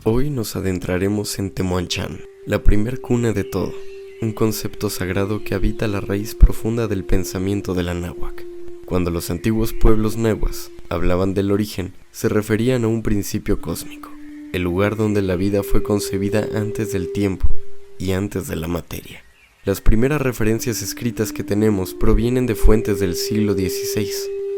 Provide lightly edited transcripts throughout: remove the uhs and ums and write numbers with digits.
Hoy nos adentraremos en Temoanchan, la primer cuna de todo, un concepto sagrado que habita la raíz profunda del pensamiento de la náhuatl. Cuando los antiguos pueblos nahuas hablaban del origen, se referían a un principio cósmico, el lugar donde la vida fue concebida antes del tiempo y antes de la materia. Las primeras referencias escritas que tenemos provienen de fuentes del siglo XVI,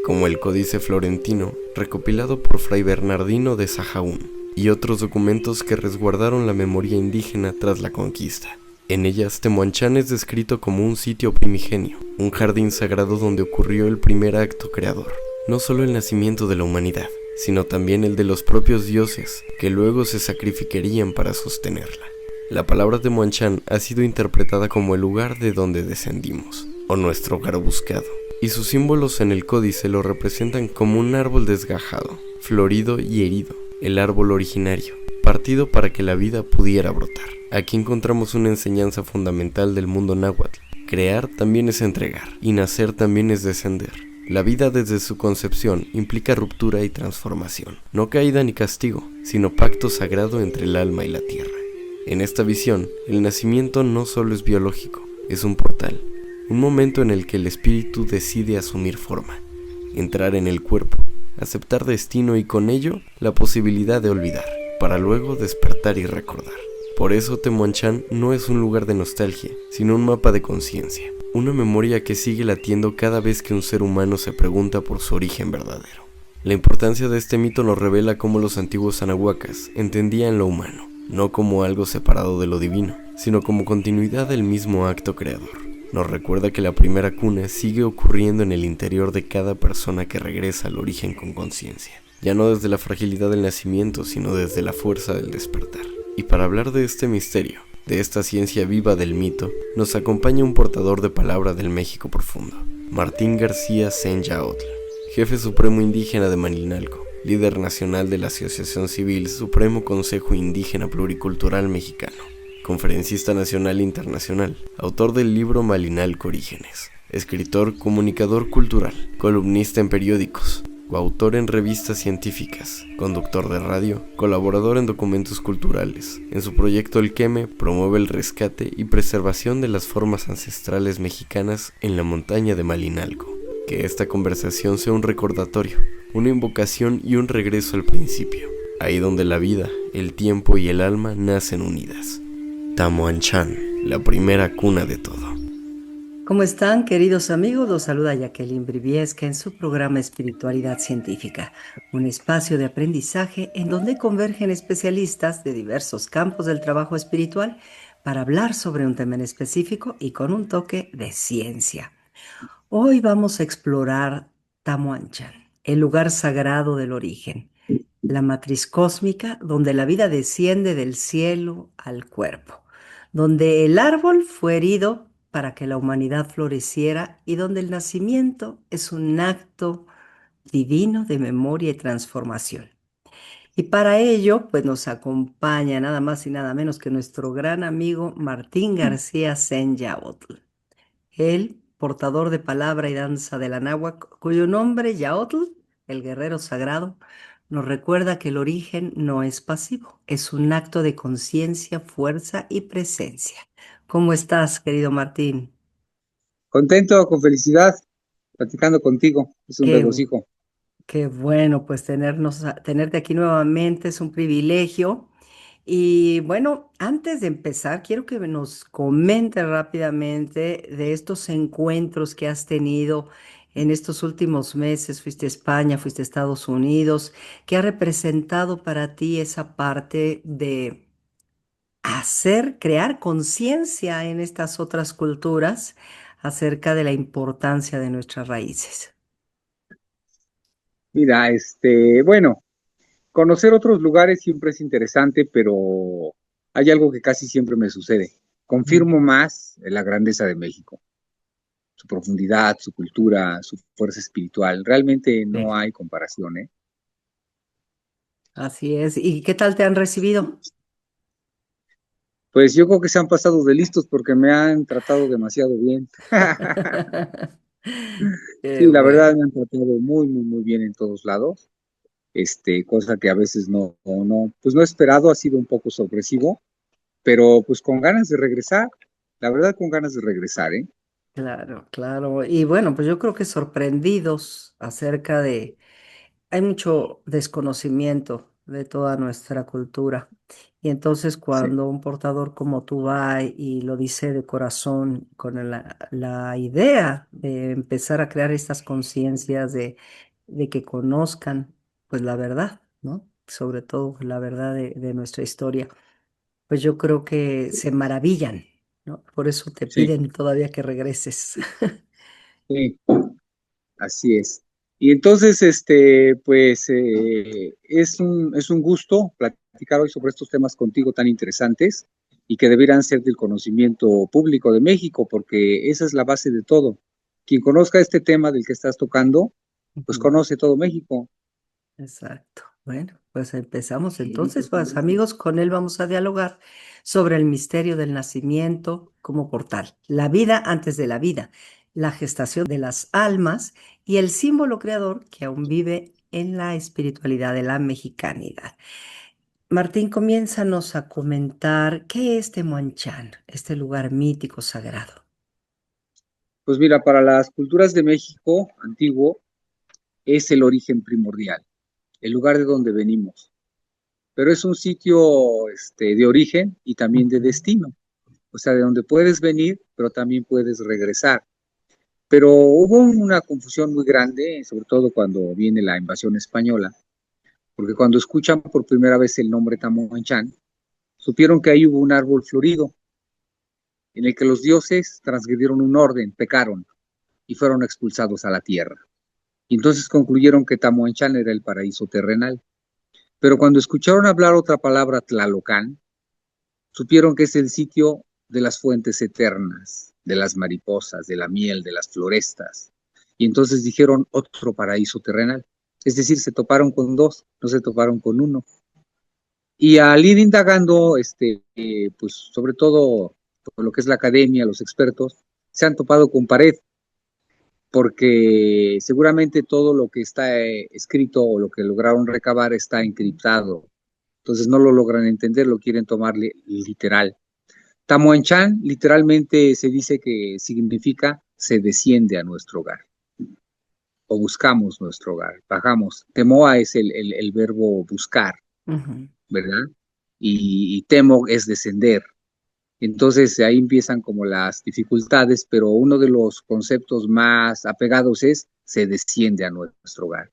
como el Códice Florentino, recopilado por Fray Bernardino de Sahagún, y otros documentos que resguardaron la memoria indígena tras la conquista. En ellas, Temoanchan es descrito como un sitio primigenio, un jardín sagrado donde ocurrió el primer acto creador, no solo el nacimiento de la humanidad, sino también el de los propios dioses, que luego se sacrificarían para sostenerla. La palabra Temoanchan ha sido interpretada como el lugar de donde descendimos, o nuestro hogar buscado, y sus símbolos en el códice lo representan como un árbol desgajado, florido y herido, el árbol originario, partido para que la vida pudiera brotar. Aquí encontramos una enseñanza fundamental del mundo náhuatl. Crear también es entregar, y nacer también es descender. La vida desde su concepción implica ruptura y transformación, no caída ni castigo, sino pacto sagrado entre el alma y la tierra. En esta visión, el nacimiento no solo es biológico, es un portal, un momento en el que el espíritu decide asumir forma, entrar en el cuerpo, aceptar destino y con ello la posibilidad de olvidar, para luego despertar y recordar. Por eso Temoanchan no es un lugar de nostalgia, sino un mapa de conciencia, una memoria que sigue latiendo cada vez que un ser humano se pregunta por su origen verdadero. La importancia de este mito nos revela cómo los antiguos anahuacas entendían lo humano, no como algo separado de lo divino, sino como continuidad del mismo acto creador. Nos recuerda que la primera cuna sigue ocurriendo en el interior de cada persona que regresa al origen con conciencia, ya no desde la fragilidad del nacimiento, sino desde la fuerza del despertar. Y para hablar de este misterio, de esta ciencia viva del mito, nos acompaña un portador de palabra del México profundo, Martín García Senyaotl, jefe supremo indígena de Malinalco, líder nacional de la Asociación Civil Supremo Consejo Indígena Pluricultural Mexicano, conferencista nacional e internacional, autor del libro Malinalco Orígenes, escritor, comunicador cultural, columnista en periódicos, coautor en revistas científicas, conductor de radio, colaborador en documentos culturales. En su proyecto El Queme promueve el rescate y preservación de las formas ancestrales mexicanas en la montaña de Malinalco. Que esta conversación sea un recordatorio, una invocación y un regreso al principio, ahí donde la vida, el tiempo y el alma nacen unidas. Temoanchan, la primera cuna de todo. ¿Cómo están, queridos amigos? Los saluda Jacqueline Briviesca en su programa Espiritualidad Científica, un espacio de aprendizaje en donde convergen especialistas de diversos campos del trabajo espiritual para hablar sobre un tema en específico y con un toque de ciencia. Hoy vamos a explorar Temoanchan, el lugar sagrado del origen, la matriz cósmica donde la vida desciende del cielo al cuerpo, donde el árbol fue herido para que la humanidad floreciera y donde el nacimiento es un acto divino de memoria y transformación. Y para ello, pues nos acompaña nada más y nada menos que nuestro gran amigo Martín García Senyaotl, el portador de palabra y danza de la náhuatl, cuyo nombre Yaotl, el guerrero sagrado, nos recuerda que el origen no es pasivo, es un acto de conciencia, fuerza y presencia. ¿Cómo estás, querido Martín? Contento, con felicidad, platicando contigo. Es un Qué, regocijo. qué bueno, pues tenerte aquí nuevamente es un privilegio. Y bueno, antes de empezar, quiero que nos comentes rápidamente de estos encuentros que has tenido en estos últimos meses. Fuiste a España, fuiste a Estados Unidos. ¿Qué ha representado para ti esa parte de crear conciencia en estas otras culturas acerca de la importancia de nuestras raíces? Mira, bueno, conocer otros lugares siempre es interesante, pero hay algo que casi siempre me sucede. Mm. Confirmo más la grandeza de México, su profundidad, su cultura, su fuerza espiritual. Realmente Sí, no hay comparación, ¿eh? así es. ¿Y qué tal te han recibido? Pues yo creo que se han pasado de listos porque me han tratado demasiado bien. Qué Sí, la verdad bueno. me han tratado muy, muy, muy bien en todos lados. cosa que a veces pues no he esperado, ha sido un poco sorpresivo, pero pues con ganas de regresar, la verdad con ganas de regresar, ¿eh? Claro, claro. Y bueno, pues yo creo que sorprendidos acerca de... Hay mucho desconocimiento de toda nuestra cultura. Y entonces Sí, cuando un portador como tú va y lo dice de corazón, con la idea de empezar a crear estas conciencias de que conozcan pues la verdad, ¿no? Sobre todo la verdad de nuestra historia, pues yo creo que se maravillan, ¿no? Por eso te sí, piden todavía que regreses. sí. Así es. Y entonces, pues, es un gusto platicar hoy sobre estos temas contigo tan interesantes y que deberán ser del conocimiento público de México, porque esa es la base de todo. Quien conozca este tema del que estás tocando, pues Ujú. conoce todo México. Exacto. Bueno, pues empezamos entonces, pues amigos, con él vamos a dialogar sobre el misterio del nacimiento como portal, la vida antes de la vida, la gestación de las almas y el símbolo creador que aún vive en la espiritualidad de la mexicanidad. Martín, comiénzanos a comentar qué es Temoanchan, este lugar mítico sagrado. Pues mira, para las culturas de México antiguo es el origen primordial, el lugar de donde venimos, pero es un sitio, de origen y también de Ujú, destino. O sea, de donde puedes venir, pero también puedes regresar. Pero hubo una confusión muy grande, sobre todo cuando viene la invasión española, porque cuando escuchan por primera vez el nombre Tamoanchan, supieron que ahí hubo un árbol florido en el que los dioses transgredieron un orden, pecaron y fueron expulsados a la tierra. Y entonces concluyeron que Tamoanchan era el paraíso terrenal. Pero cuando escucharon hablar otra palabra, Tlalocan, supieron que es el sitio de las fuentes eternas, de las mariposas, de la miel, de las florestas. Y entonces dijeron otro paraíso terrenal. Es decir, se toparon con dos, no se toparon con uno. Y al ir indagando, pues sobre todo por lo que es la academia, los expertos, se han topado con pared, porque seguramente todo lo que está escrito o lo que lograron recabar está encriptado. Entonces no lo logran entender, lo quieren tomar literal. Tamoanchan literalmente se dice que significa se desciende a nuestro hogar o buscamos nuestro hogar, bajamos. Temoa es el verbo buscar, ujú. ¿verdad? Y temo es descender. Entonces ahí empiezan como las dificultades, pero uno de los conceptos más apegados es se desciende a nuestro hogar.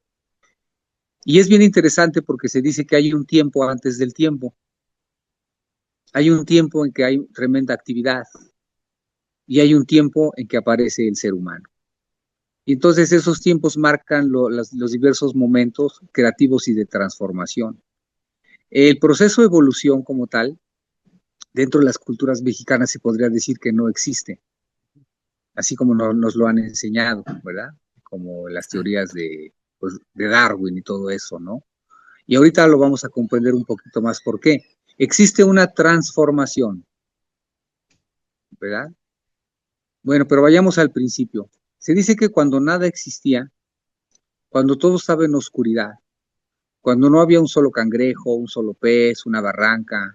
Y es bien interesante porque se dice que hay un tiempo antes del tiempo. Hay un tiempo en que hay tremenda actividad y hay un tiempo en que aparece el ser humano. Y entonces esos tiempos marcan los diversos momentos creativos y de transformación. El proceso de evolución como tal, dentro de las culturas mexicanas se podría decir que no existe, así como nos lo han enseñado, ¿verdad? Como las teorías pues, de Darwin y todo eso, ¿no? Y ahorita lo vamos a comprender un poquito más por qué. Existe una transformación, ¿verdad? Bueno, pero vayamos al principio. Se dice que cuando nada existía, cuando todo estaba en oscuridad, cuando no había un solo cangrejo, un solo pez, una barranca,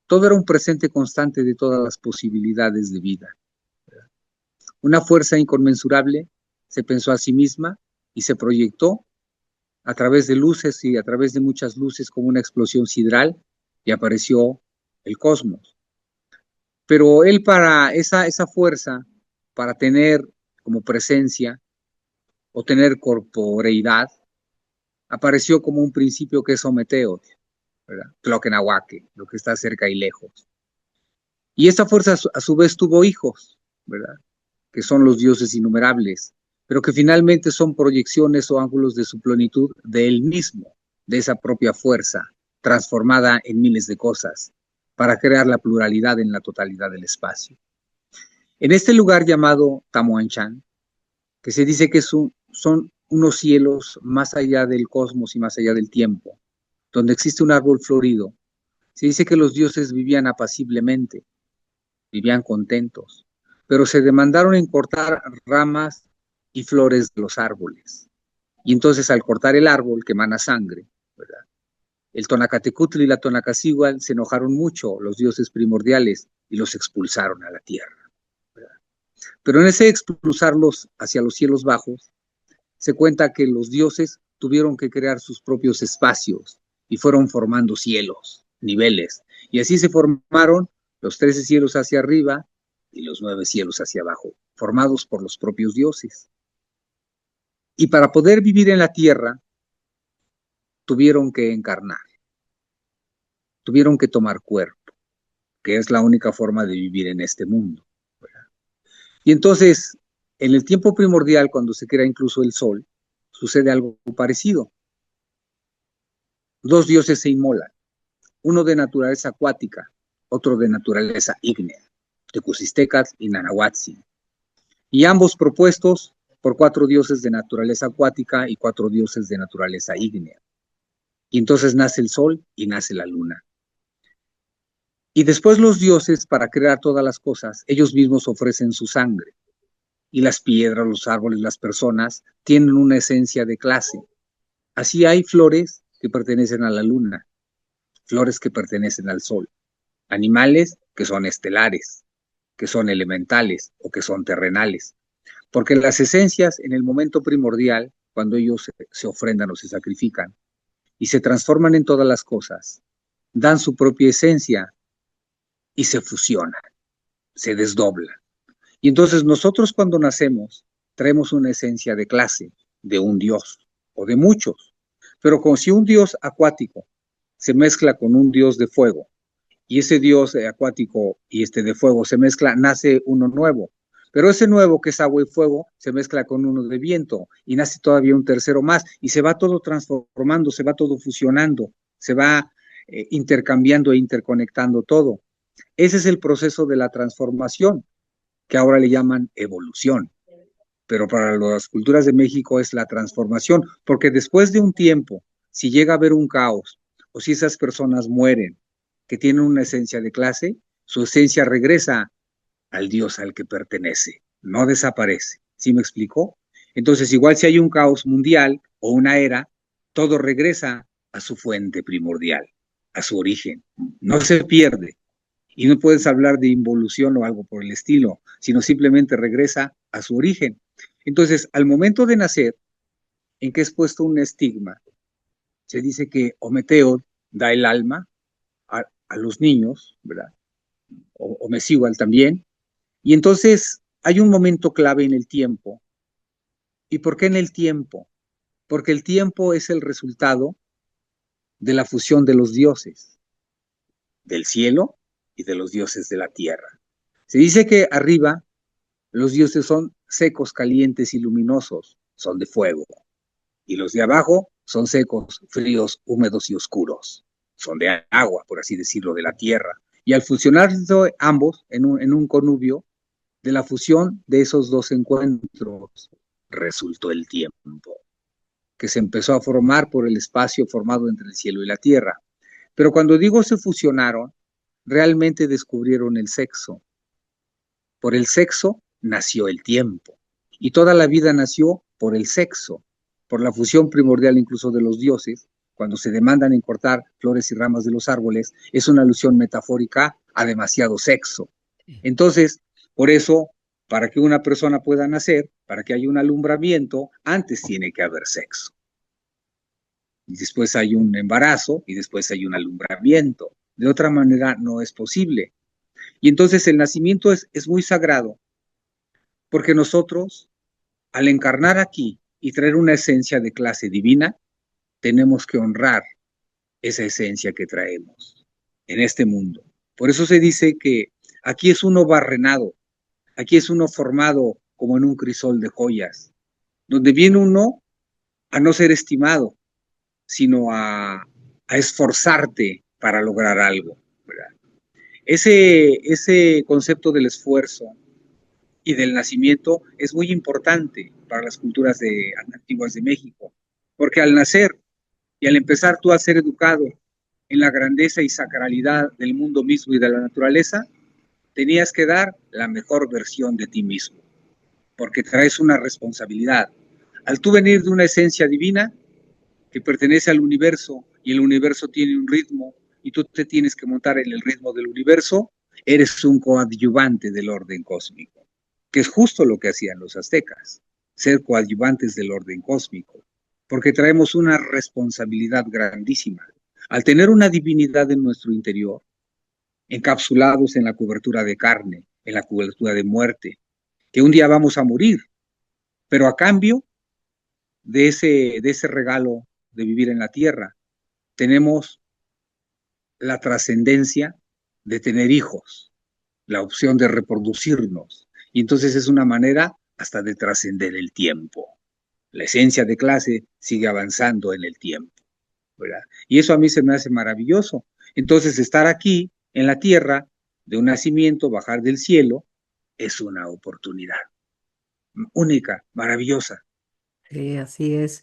todo era un presente constante de todas las posibilidades de vida. Una fuerza inconmensurable se pensó a sí misma y se proyectó a través de luces y a través de muchas luces como una explosión sideral y apareció el cosmos. Pero él para esa fuerza, para tener como presencia o tener corporeidad, apareció como un principio que es Ometeo, ¿verdad? Tloquenahuaque, lo que está cerca y lejos. Y esta fuerza a su vez tuvo hijos, ¿verdad? Que son los dioses innumerables, pero que finalmente son proyecciones o ángulos de su plenitud de él mismo, de esa propia fuerza, transformada en miles de cosas, para crear la pluralidad en la totalidad del espacio. En este lugar llamado Tamoanchan, que se dice que son unos cielos más allá del cosmos y más allá del tiempo, donde existe un árbol florido, se dice que los dioses vivían apaciblemente, vivían contentos, pero se demandaron en cortar ramas y flores de los árboles. Y entonces al cortar el árbol que emana sangre, ¿verdad? El Tonacatecutl y la Tonacacíhuatl se enojaron mucho, los dioses primordiales, y los expulsaron a la tierra, ¿verdad? Pero en ese expulsarlos hacia los cielos bajos, se cuenta que los dioses tuvieron que crear sus propios espacios y fueron formando cielos, niveles, y así se formaron los 13 cielos hacia arriba y los 9 cielos hacia abajo, formados por los propios dioses. Y para poder vivir en la tierra, tuvieron que encarnar, tuvieron que tomar cuerpo, que es la única forma de vivir en este mundo, ¿verdad? Y entonces, en el tiempo primordial, cuando se crea incluso el sol, sucede algo parecido. Dos dioses se inmolan, uno de naturaleza acuática, otro de naturaleza ígnea, Tecusistecatl y Nanahuatzin, y ambos propuestos por 4 dioses de naturaleza acuática y 4 dioses de naturaleza ígnea. Y entonces nace el sol y nace la luna. Y después los dioses, para crear todas las cosas, ellos mismos ofrecen su sangre. Y las piedras, los árboles, las personas tienen una esencia de clase. Así hay flores que pertenecen a la luna, flores que pertenecen al sol, animales que son estelares, que son elementales o que son terrenales. Porque las esencias en el momento primordial, cuando ellos se ofrendan o se sacrifican y se transforman en todas las cosas, dan su propia esencia y se fusionan, se desdoblan. Y entonces nosotros cuando nacemos traemos una esencia de clase, de un dios o de muchos. Pero como si un dios acuático se mezcla con un dios de fuego y ese dios acuático y de fuego se mezcla, nace uno nuevo. Pero ese nuevo, que es agua y fuego, se mezcla con uno de viento y nace todavía un tercero más y se va todo transformando, se va todo fusionando, se va intercambiando e interconectando todo. Ese es el proceso de la transformación, que ahora le llaman evolución. Pero para las culturas de México es la transformación, porque después de un tiempo, si llega a haber un caos o si esas personas mueren, que tienen una esencia de clase, su esencia regresa al Dios al que pertenece, no desaparece. ¿Sí me explicó? Entonces, igual si hay un caos mundial o una era, todo regresa a su fuente primordial, a su origen. No se pierde. Y no puedes hablar de involución o algo por el estilo, sino simplemente regresa a su origen. Entonces, al momento de nacer, en que es puesto un estigma, se dice que Ometeotl da el alma a los niños, ¿verdad? O Mecihuatl también. Y entonces hay un momento clave en el tiempo. ¿Y por qué en el tiempo? Porque el tiempo es el resultado de la fusión de los dioses, del cielo y de los dioses de la tierra. Se dice que arriba los dioses son secos, calientes y luminosos, son de fuego. Y los de abajo son secos, fríos, húmedos y oscuros, son de agua, por así decirlo, de la tierra. Y al fusionarse ambos en un connubio, de la fusión de esos dos encuentros, resultó el tiempo, que se empezó a formar por el espacio formado entre el cielo y la tierra. Pero cuando digo se fusionaron, realmente descubrieron el sexo. Por el sexo nació el tiempo. Y toda la vida nació por el sexo, por la fusión primordial incluso de los dioses. Cuando se demandan en cortar flores y ramas de los árboles, es una alusión metafórica a demasiado sexo. Entonces, por eso, para que una persona pueda nacer, para que haya un alumbramiento, antes tiene que haber sexo. Y después hay un embarazo y después hay un alumbramiento. De otra manera no es posible. Y entonces el nacimiento es muy sagrado, porque nosotros, al encarnar aquí y traer una esencia de clase divina, tenemos que honrar esa esencia que traemos en este mundo. Por eso se dice que aquí es uno barrenado, aquí es uno formado como en un crisol de joyas, donde viene uno a no ser estimado, sino a esforzarte para lograr algo, ¿verdad? Ese concepto del esfuerzo y del nacimiento es muy importante para las culturas antiguas de México, porque al nacer y al empezar tú a ser educado en la grandeza y sacralidad del mundo mismo y de la naturaleza, tenías que dar la mejor versión de ti mismo, porque traes una responsabilidad. Al tú venir de una esencia divina que pertenece al universo y el universo tiene un ritmo y tú te tienes que montar en el ritmo del universo, eres un coadyuvante del orden cósmico, que es justo lo que hacían los aztecas, ser coadyuvantes del orden cósmico, porque traemos una responsabilidad grandísima. Al tener una divinidad en nuestro interior, encapsulados en la cobertura de carne, en la cobertura de muerte, que un día vamos a morir, pero a cambio de ese regalo de vivir en la tierra, tenemos la trascendencia de tener hijos, la opción de reproducirnos. Y entonces es una manera hasta de trascender el tiempo. La esencia de clase sigue avanzando en el tiempo, ¿verdad? Y eso a mí se me hace maravilloso. Entonces estar aquí en la tierra, de un nacimiento, bajar del cielo, es una oportunidad única, maravillosa. Sí, así es.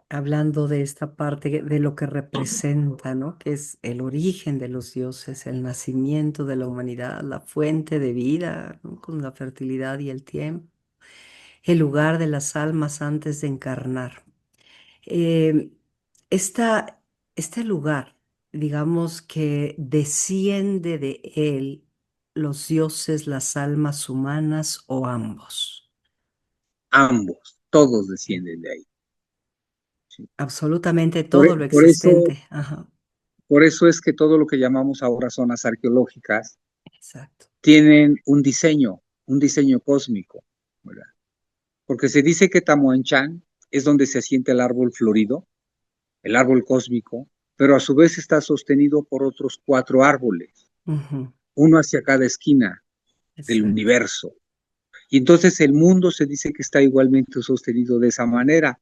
Hablando de esta parte de lo que representa, ¿no? Que es el origen de los dioses, el nacimiento de la humanidad, la fuente de vida, ¿no? Con la fertilidad y el tiempo, el lugar de las almas antes de encarnar. Eh, esta- este lugar, digamos que desciende de él los dioses, las almas humanas o ambos. Ambos, todos descienden de ahí. ¿Sí? Absolutamente Por, todo lo por eso existente. Ajá, Por eso es que todo lo que llamamos ahora zonas arqueológicas exacto. tienen un diseño cósmico, ¿verdad? Porque se dice que Tamuanchán es donde se asienta el árbol florido, el árbol cósmico, pero a su vez está sostenido por otros 4 árboles, Ujú, uno hacia cada esquina del exacto. universo. Y entonces el mundo se dice que está igualmente sostenido de esa manera.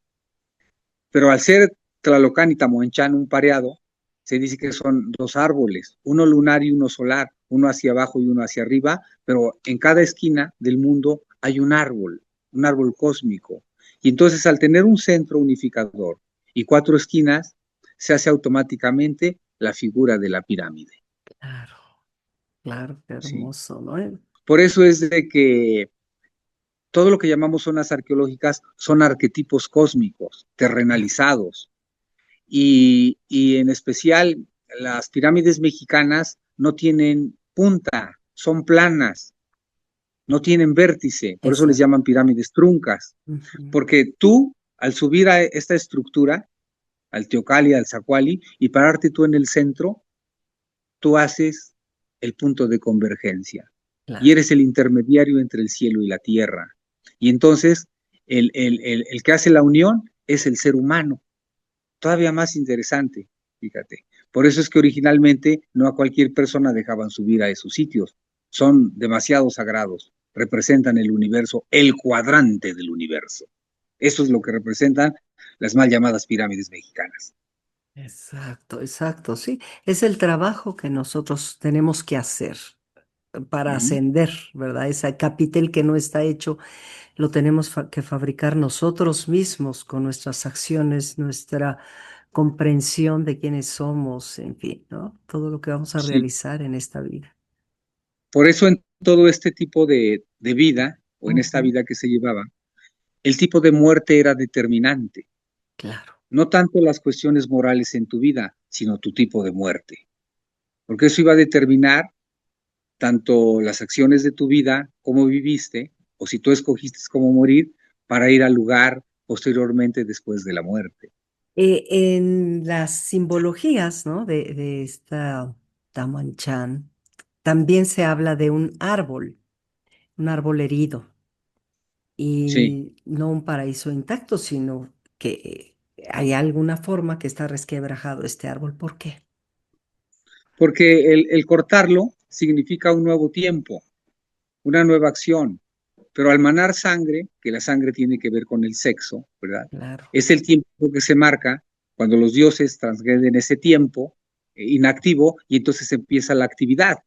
Pero al ser Tlalocán y Tamuanchán un pareado, se dice que son 2 árboles, uno lunar y uno solar, uno hacia abajo y uno hacia arriba, pero en cada esquina del mundo hay un árbol cósmico. Y entonces al tener un centro unificador y 4 esquinas, se hace automáticamente la figura de la pirámide. Claro, claro, qué ¿Sí? hermoso, ¿no? Por eso es de que todo lo que llamamos zonas arqueológicas son arquetipos cósmicos, Claro. terrenalizados, y en especial las pirámides mexicanas no tienen punta, son planas, no tienen vértice, por eso les Exacto. llaman pirámides truncas, Ujú, porque tú al subir a esta estructura, al Teocalli, al Zacuali, y pararte tú en el centro, tú haces el punto de convergencia y claro. eres el intermediario entre el cielo y la tierra. Y entonces el que hace la unión es el ser humano, todavía más interesante, fíjate. Por eso es que originalmente no a cualquier persona dejaban subir a esos sitios. Son demasiado sagrados, representan el universo, el cuadrante del universo. Eso es lo que representan las mal llamadas pirámides mexicanas. Exacto, exacto, sí. Es el trabajo que nosotros tenemos que hacer para Ujú. ascender, ¿verdad? Ese capitel que no está hecho, lo tenemos que fabricar nosotros mismos con nuestras acciones, nuestra comprensión de quiénes somos, en fin, ¿no? Todo lo que vamos a Sí. realizar en esta vida. Por eso en todo este tipo de vida, o en esta Ujú, vida que se llevaba, el tipo de muerte era determinante. claro. No tanto las cuestiones morales en tu vida, sino tu tipo de muerte. Porque eso iba a determinar tanto las acciones de tu vida, cómo viviste, o si tú escogiste cómo morir, para ir al lugar posteriormente después de la muerte. En las simbologías, ¿no? De esta Tamanchán, también se habla de un árbol herido, Sí, y no un paraíso intacto, sino que hay alguna forma que está resquebrajado este árbol. ¿Por qué? porque el cortarlo significa un nuevo tiempo, una nueva acción, pero al manar sangre, que la sangre tiene que ver con el sexo, ¿verdad? Claro. Es el tiempo que se marca cuando los dioses transgreden ese tiempo inactivo y entonces empieza la actividad,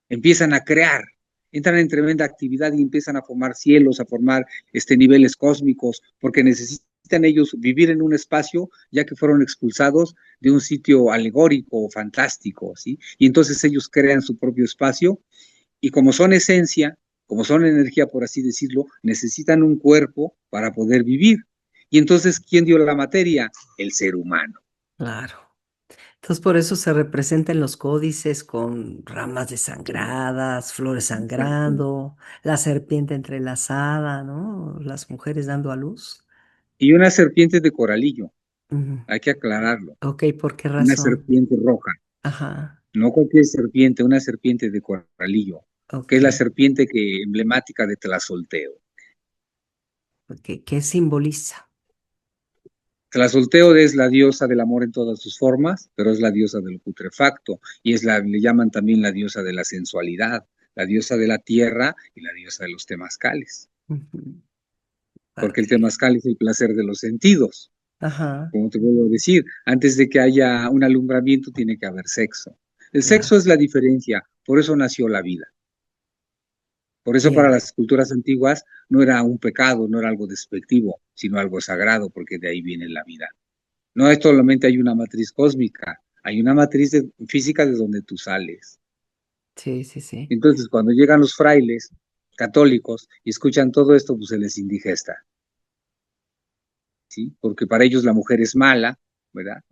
empiezan a crear, entran en tremenda actividad y empiezan a formar cielos, a formar niveles cósmicos, porque necesitan ellos vivir en un espacio, ya que fueron expulsados de un sitio alegórico o fantástico, ¿sí? Y entonces ellos crean su propio espacio y como son esencia, como son energía, por así decirlo, necesitan un cuerpo para poder vivir. Y entonces, ¿quién dio la materia? El ser humano. Claro, Entonces, por eso se representa en los códices con ramas desangradas, flores Exacto. sangrando, la serpiente entrelazada, ¿no? Las mujeres dando a luz. Y una serpiente de coralillo, Ujú. hay que aclararlo. Ok, ¿por qué Una razón? serpiente roja, Ajá, no cualquier serpiente, una serpiente de coralillo, que ok. es la serpiente que emblemática de Tlazolteo. Ok, ¿qué simboliza? Tlazolteo es la diosa del amor en todas sus formas, pero es la diosa del putrefacto y le llaman también la diosa de la sensualidad, la diosa de la tierra y la diosa de los temazcales, Ujú. porque el Ok. temazcal es el placer de los sentidos. Ajá, Como te vuelvo a decir, antes de que haya un alumbramiento tiene que haber sexo. El sexo claro. es la diferencia, por eso nació la vida. Por eso para Bien. las culturas antiguas no era un pecado, no era algo despectivo, sino algo sagrado, porque de ahí viene la vida. No es solamente hay una matriz cósmica, hay una matriz física de donde tú sales. Sí, sí, sí. Entonces, cuando llegan los frailes católicos y escuchan todo esto, pues se les indigesta, ¿sí? Porque para ellos la mujer es mala, ¿verdad?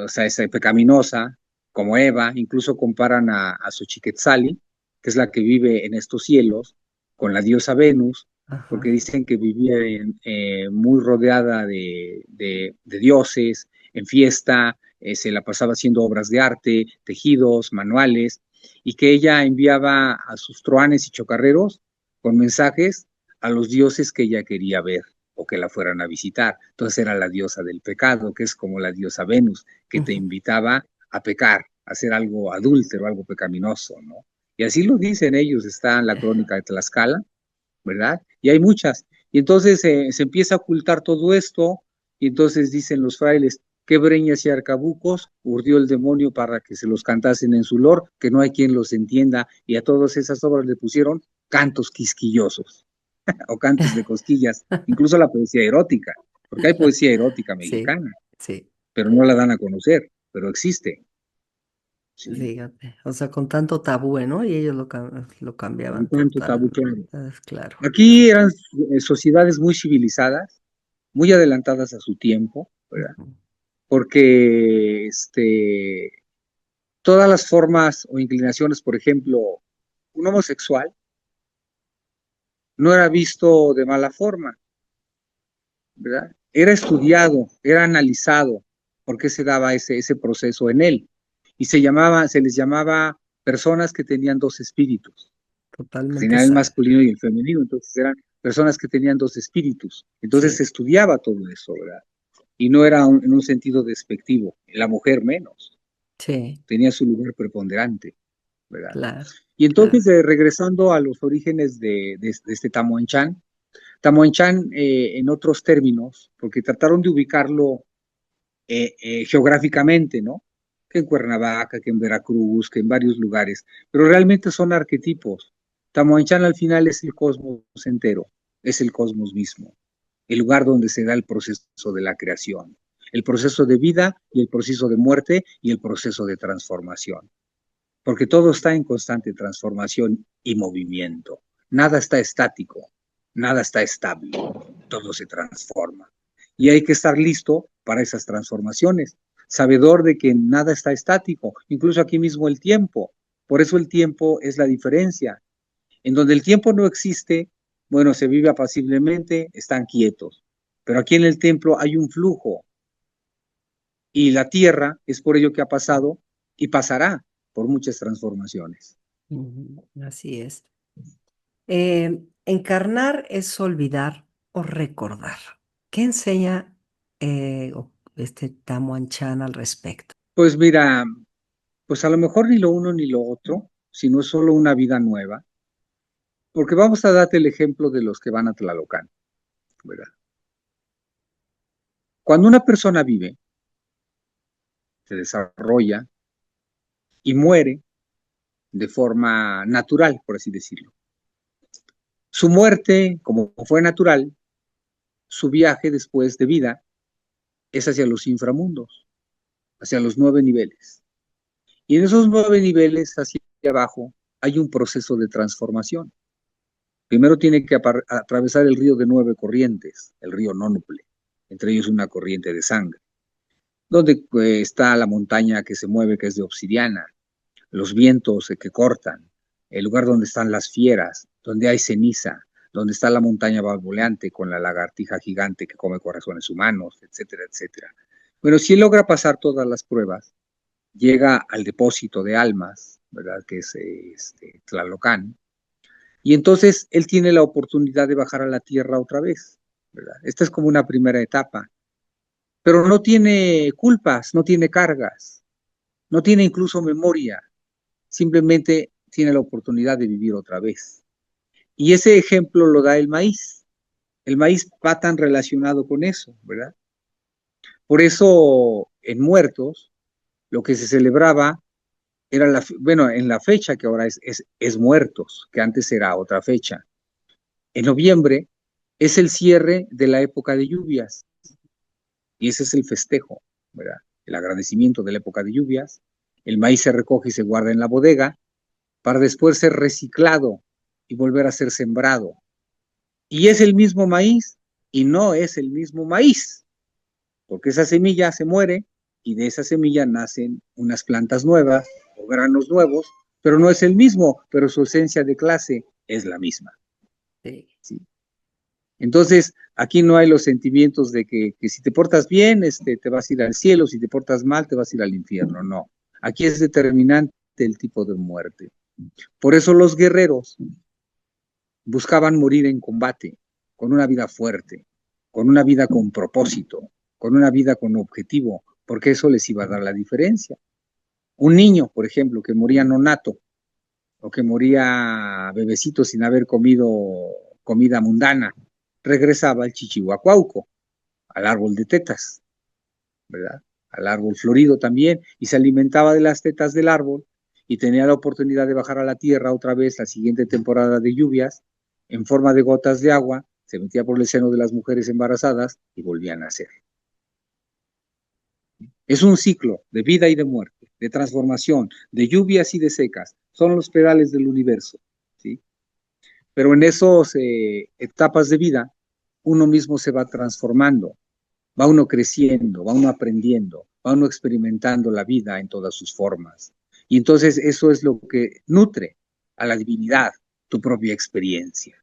O sea, es pecaminosa, como Eva, incluso comparan a Xochiquetzali, que es la que vive en estos cielos, con la diosa Venus, porque Ajá. dicen que vivía muy rodeada de dioses, en fiesta, se la pasaba haciendo obras de arte, tejidos, manuales, y que ella enviaba a sus truanes y chocarreros con mensajes a los dioses que ella quería ver o que la fueran a visitar. Entonces era la diosa del pecado, que es como la diosa Venus, que te Ujú. invitaba a pecar, a hacer algo adúltero, algo pecaminoso, ¿no? Y así lo dicen ellos, está en la crónica de Tlaxcala, ¿verdad? Y hay muchas. Y entonces se empieza a ocultar todo esto, y entonces dicen los frailes, qué breñas y arcabucos urdió el demonio para que se los cantasen en su lor, que no hay quien los entienda, y a todas esas obras le pusieron cantos quisquillosos o cantos de cosquillas, incluso la poesía erótica, porque hay poesía erótica Sí, mexicana, sí. pero no la dan a conocer, pero existe, ¿sí? Fíjate, o sea, con tanto tabú, ¿no? Y ellos lo Un cambiaban tanto tabú, totalmente, claro. claro. Aquí eran sociedades muy civilizadas, muy adelantadas a su tiempo, ¿verdad? Ujú. Porque todas las formas o inclinaciones, por ejemplo, un homosexual no era visto de mala forma, ¿verdad? Era estudiado, era analizado por qué se daba ese proceso en él. Y se les llamaba personas que tenían dos espíritus. Totalmente Tenían el sano. masculino y el femenino, entonces eran personas que tenían dos espíritus. Entonces se Sí, estudiaba todo eso, ¿verdad? Y no era en un sentido despectivo, la mujer menos, sí, tenía su lugar preponderante, ¿verdad? claro, Y entonces, claro. regresando a los orígenes de este Tamuanchan, Tamuanchan, en otros términos, porque trataron de ubicarlo geográficamente, ¿no? Que en Cuernavaca, que en Veracruz, que en varios lugares, pero realmente son arquetipos. Tamuanchan al final es el cosmos entero, es el cosmos mismo, el lugar donde se da el proceso de la creación, el proceso de vida y el proceso de muerte y el proceso de transformación, porque todo está en constante transformación y movimiento. Nada está estático, nada está estable, todo se transforma. Y hay que estar listo para esas transformaciones, sabedor de que nada está estático, incluso aquí mismo el tiempo. Por eso el tiempo es la diferencia. En donde el tiempo no existe, bueno, se vive apaciblemente, están quietos. Pero aquí en el templo hay un flujo y la tierra es por ello que ha pasado y pasará por muchas transformaciones. Ujú, así es. Encarnar es olvidar o recordar. ¿Qué enseña este Tamuan Chan al respecto? Pues mira, pues a lo mejor ni lo uno ni lo otro, sino solo una vida nueva, porque vamos a darte el ejemplo de los que van a Tlalocán, ¿verdad? Cuando una persona vive, se desarrolla y muere de forma natural, por así decirlo. Su muerte, como fue natural, su viaje después de vida es hacia los inframundos, hacia los 9 niveles. Y en esos 9 niveles hacia abajo hay un proceso de transformación. Primero tiene que atravesar el río de 9 corrientes, el río Nónuple, entre ellos una corriente de sangre, donde está la montaña que se mueve, que es de obsidiana, los vientos que cortan, el lugar donde están las fieras, donde hay ceniza, donde está la montaña balbuleante con la lagartija gigante que come corazones humanos, etcétera, etcétera. Bueno, si él logra pasar todas las pruebas, llega al depósito de almas, ¿verdad? Que es Tlalocán, y entonces él tiene la oportunidad de bajar a la tierra otra vez, ¿verdad? Esta es como una primera etapa, pero no tiene culpas, no tiene cargas, no tiene incluso memoria, simplemente tiene la oportunidad de vivir otra vez. Y ese ejemplo lo da el maíz. El maíz va tan relacionado con eso, ¿verdad? Por eso en Muertos lo que se celebraba era bueno, en la fecha que ahora es Muertos, que antes era otra fecha. En noviembre es el cierre de la época de lluvias y ese es el festejo, ¿verdad? El agradecimiento de la época de lluvias. El maíz se recoge y se guarda en la bodega para después ser reciclado y volver a ser sembrado. Y es el mismo maíz y no es el mismo maíz, porque esa semilla se muere y de esa semilla nacen unas plantas nuevas o granos nuevos, pero no es el mismo, pero su esencia de clase es la misma. Sí. ¿Sí? Entonces, aquí no hay los sentimientos de que si te portas bien, te vas a ir al cielo, si te portas mal, te vas a ir al infierno. No. Aquí es determinante el tipo de muerte. Por eso los guerreros buscaban morir en combate, con una vida fuerte, con una vida con propósito, con una vida con objetivo, porque eso les iba a dar la diferencia. Un niño, por ejemplo, que moría nonato, o que moría bebecito sin haber comido comida mundana, regresaba al Chichihuacuauco, al árbol de tetas, ¿verdad? Al árbol florido también, y se alimentaba de las tetas del árbol, y tenía la oportunidad de bajar a la tierra otra vez la siguiente temporada de lluvias, en forma de gotas de agua, se metía por el seno de las mujeres embarazadas y volvía a nacer. Es un ciclo de vida y de muerte, de transformación, de lluvias y de secas. Son los pedales del universo, ¿sí? Pero en esas etapas de vida, uno mismo se va transformando, va uno creciendo, va uno aprendiendo, va uno experimentando la vida en todas sus formas. Y entonces eso es lo que nutre a la divinidad, tu propia experiencia.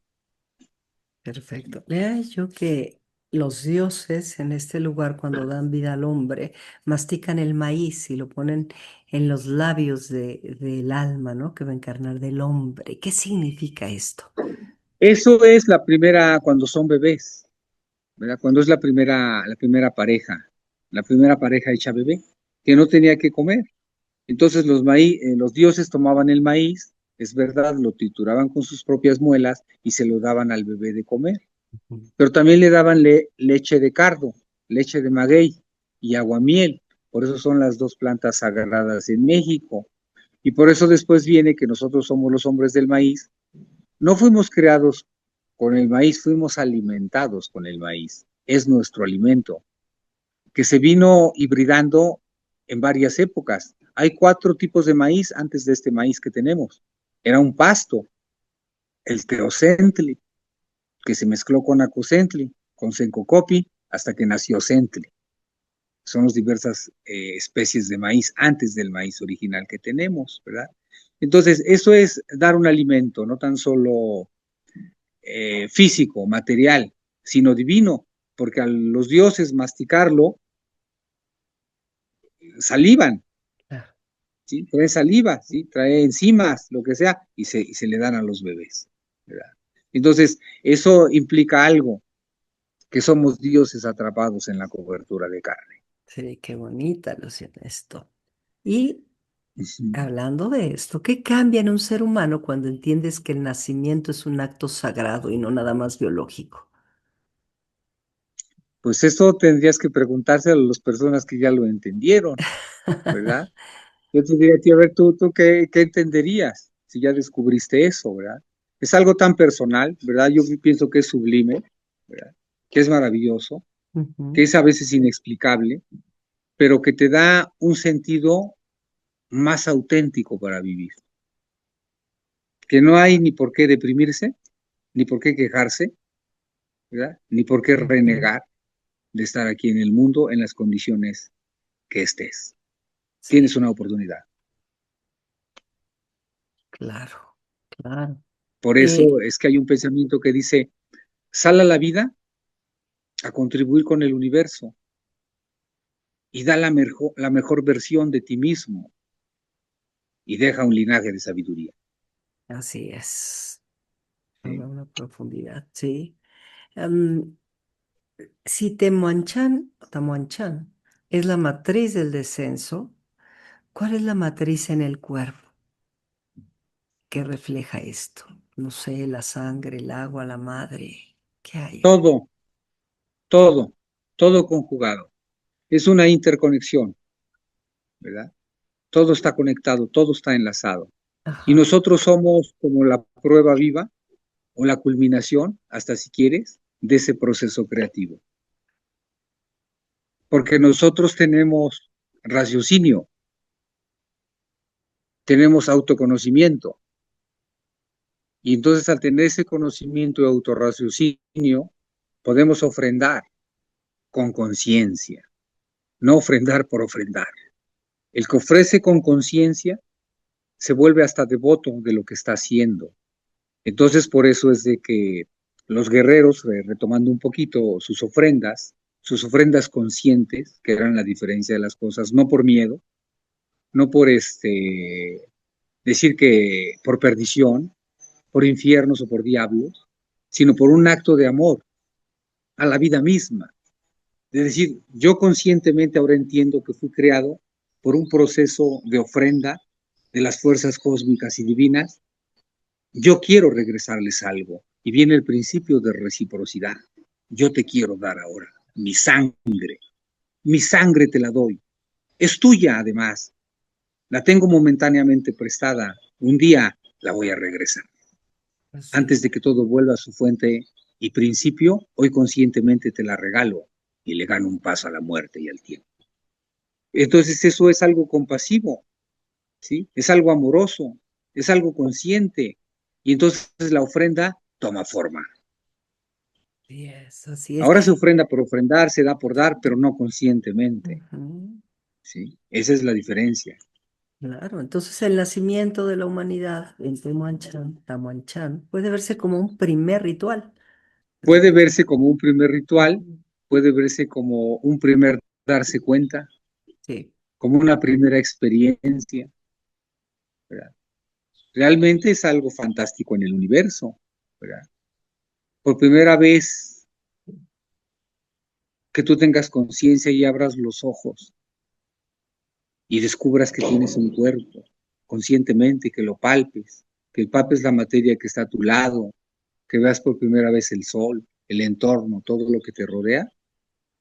Perfecto. Lea yo que los dioses en este lugar, cuando dan vida al hombre, mastican el maíz y lo ponen en los labios del alma, ¿no? Que va a encarnar del hombre. ¿Qué significa esto? Eso es la primera, cuando son bebés, ¿verdad? Cuando es la primera pareja hecha bebé, que no tenía que comer. Entonces los dioses tomaban el maíz, es verdad, lo trituraban con sus propias muelas y se lo daban al bebé de comer. Pero también le daban leche de cardo, leche de maguey y aguamiel. Por eso son las dos plantas sagradas en México. Y por eso después viene que nosotros somos los hombres del maíz. No fuimos creados con el maíz, fuimos alimentados con el maíz. Es nuestro alimento, que se vino hibridando en varias épocas. Hay 4 tipos de maíz antes de este maíz que tenemos. Era un pasto, el teocentli, que se mezcló con acocentli, con sencocopi, hasta que nació centli. Son las diversas especies de maíz antes del maíz original que tenemos, ¿verdad? Entonces, eso es dar un alimento, no tan solo físico, material, sino divino, porque a los dioses masticarlo, salivan, Claro. ¿sí? Trae saliva, ¿sí? Trae enzimas, lo que sea, y se le dan a los bebés, ¿verdad? Entonces, eso implica algo, que somos dioses atrapados en la cobertura de carne. Sí, qué bonita alusión esto. Y Ujú. hablando de esto, ¿qué cambia en un ser humano cuando entiendes que el nacimiento es un acto sagrado y no nada más biológico? Pues eso tendrías que preguntarse a las personas que ya lo entendieron, ¿verdad? Yo te diría a ti, a ver, tú qué entenderías si ya descubriste eso, ¿verdad? Es algo tan personal, ¿verdad? Yo pienso que es sublime, ¿verdad? Que es maravilloso, que Ujú. es a veces inexplicable, pero que te da un sentido más auténtico para vivir. Que no hay ni por qué deprimirse, ni por qué quejarse, ¿verdad? Ni por qué Ujú. renegar de estar aquí en el mundo en las condiciones que estés. Tienes Sí, una oportunidad. claro, claro. Por Eh, eso es que hay un pensamiento que dice, sal a la vida a contribuir con el universo y da la mejor versión de ti mismo y deja un linaje de sabiduría. Así es. ¿Sí? Una profundidad, sí. Em, si Tamuanchan es la matriz del descenso, ¿cuál es la matriz en el cuerpo que refleja esto? No sé, la sangre, el agua, la madre. ¿Qué hay ahí? Todo, todo, todo conjugado. Es una interconexión, ¿verdad? Todo está conectado, todo está enlazado. Y Ajá. nosotros somos como la prueba viva o la culminación, hasta si quieres, de ese proceso creativo. Porque nosotros tenemos raciocinio, tenemos autoconocimiento. Y entonces al tener ese conocimiento y autorraciocinio, podemos ofrendar con conciencia, no ofrendar por ofrendar. El que ofrece con conciencia se vuelve hasta devoto de lo que está haciendo. Entonces por eso es de que los guerreros, retomando un poquito sus ofrendas conscientes, que eran la diferencia de las cosas, no por miedo, no por decir que por perdición, por infiernos o por diablos, sino por un acto de amor a la vida misma. Es decir, yo conscientemente ahora entiendo que fui creado por un proceso de ofrenda de las fuerzas cósmicas y divinas. Yo quiero regresarles algo. Y viene el principio de reciprocidad. Yo te quiero dar ahora mi sangre. Mi sangre te la doy. Es tuya además. La tengo momentáneamente prestada. Un día la voy a regresar. Así Antes de que todo vuelva a su fuente y principio, hoy conscientemente te la regalo y le gano un paso a la muerte y al tiempo. Entonces eso es algo compasivo, ¿sí? Es algo amoroso, es algo consciente. Y entonces la ofrenda toma forma. es, así es. Ahora se ofrenda por ofrendar, se da por dar, pero no conscientemente, Ujú. ¿sí? Esa es la diferencia. Claro, entonces el nacimiento de la humanidad en Tamuanchan, puede verse como un primer ritual. Puede verse como un primer ritual, Ujú. puede verse como un primer darse cuenta, Sí, como una primera experiencia, ¿verdad? Realmente es algo fantástico en el universo, ¿verdad? Por primera vez que tú tengas conciencia y abras los ojos y descubras que tienes un cuerpo conscientemente, que palpes la materia que está a tu lado, que veas por primera vez el sol, el entorno, todo lo que te rodea,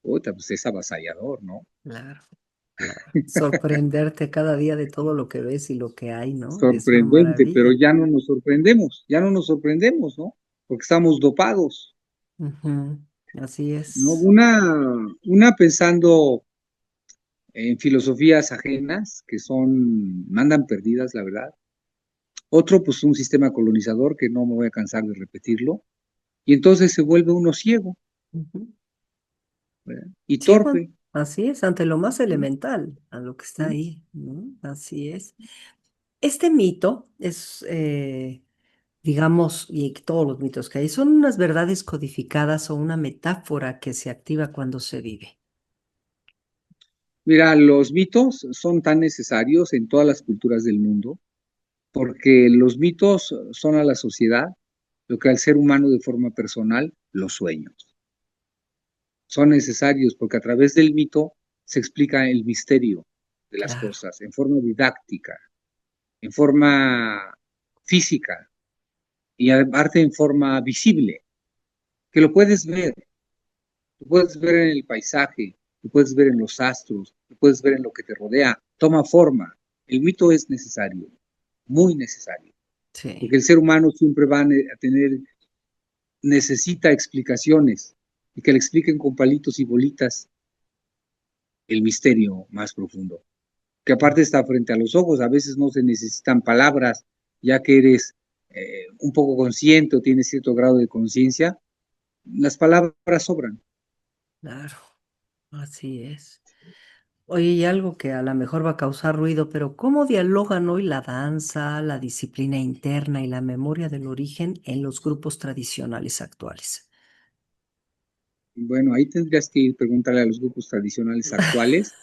puta, pues es avasallador, ¿no? claro, claro. Sorprenderte cada día de todo lo que ves y lo que hay, ¿no? Es una Sorprendente, pero maravilla. ya no nos sorprendemos, ya no nos sorprendemos, ¿no? Porque estamos dopados, Ujú. Así ¿no? es. Una pensando en filosofías ajenas que mandan perdidas, la verdad. Otro, pues un sistema colonizador que no me voy a cansar de repetirlo. Y entonces se vuelve uno ciego, Ujú. ¿verdad? Y Ciego, torpe. así es, ante lo más ¿Sí? elemental, a lo que está ¿Sí? ahí, ¿no? Así es. Este mito es, digamos, y todos los mitos que hay, son unas verdades codificadas o una metáfora que se activa cuando se vive. Mira, los mitos son tan necesarios en todas las culturas del mundo porque los mitos son a la sociedad lo que al ser humano de forma personal los sueños. Son necesarios porque a través del mito se explica el misterio de las Claro, cosas en forma didáctica, en forma física y aparte en forma visible, que lo puedes ver en el paisaje, lo puedes ver en los astros, lo puedes ver en lo que te rodea, toma forma. El mito es necesario, muy necesario, sí, porque el ser humano siempre va a tener, necesita explicaciones y que le expliquen con palitos y bolitas el misterio más profundo, que aparte está frente a los ojos, a veces no se necesitan palabras, ya que eres un poco consciente o tienes cierto grado de conciencia, las palabras sobran. claro, así es. Oye, y algo que a lo mejor va a causar ruido, pero ¿cómo dialogan hoy la danza, la disciplina interna y la memoria del origen en los grupos tradicionales actuales? Bueno, ahí tendrías que ir preguntarle a los grupos tradicionales actuales.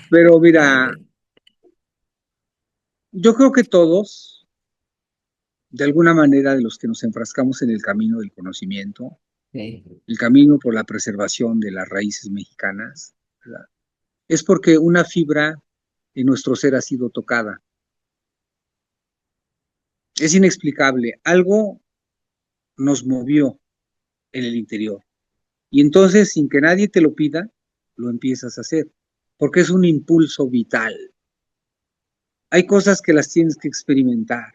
Pero A mira, ver, yo creo que todos, de alguna manera, de los que nos enfrascamos en el camino del conocimiento, el camino por la preservación de las raíces mexicanas, ¿verdad? Es porque una fibra en nuestro ser ha sido tocada. Es inexplicable. Algo nos movió en el interior. Y entonces, sin que nadie te lo pida, lo empiezas a hacer, porque es un impulso vital. Hay cosas que las tienes que experimentar,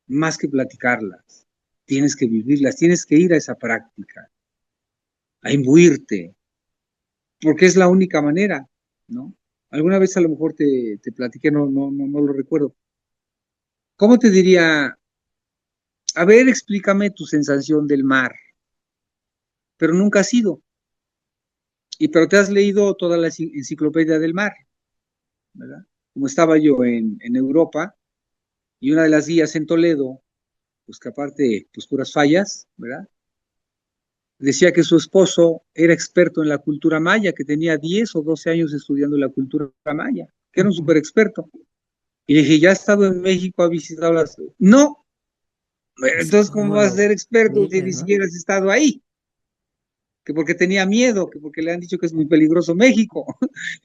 más que platicarlas. Tienes que vivirlas, tienes que ir a esa práctica, a imbuirte, porque es la única manera, ¿no? Alguna vez a lo mejor te platiqué, no lo recuerdo. ¿Cómo te diría? A ver, explícame tu sensación del mar, pero nunca has ido. Pero te has leído toda la enciclopedia del mar, ¿verdad? Como estaba yo en Europa, y una de las guías en Toledo, pues que aparte, pues puras fallas, ¿verdad? Decía que su esposo era experto en la cultura maya, que tenía 10 o 12 años estudiando la cultura maya, que era un ujú, súper experto. Y le dije, ¿ya ha estado en México, ha visitado las...? No, pues entonces, ¿cómo ¿cómo vas a lo ser experto si dices, ni no? siquiera has estado ahí? Que porque tenía miedo, que porque le han dicho que es muy peligroso México.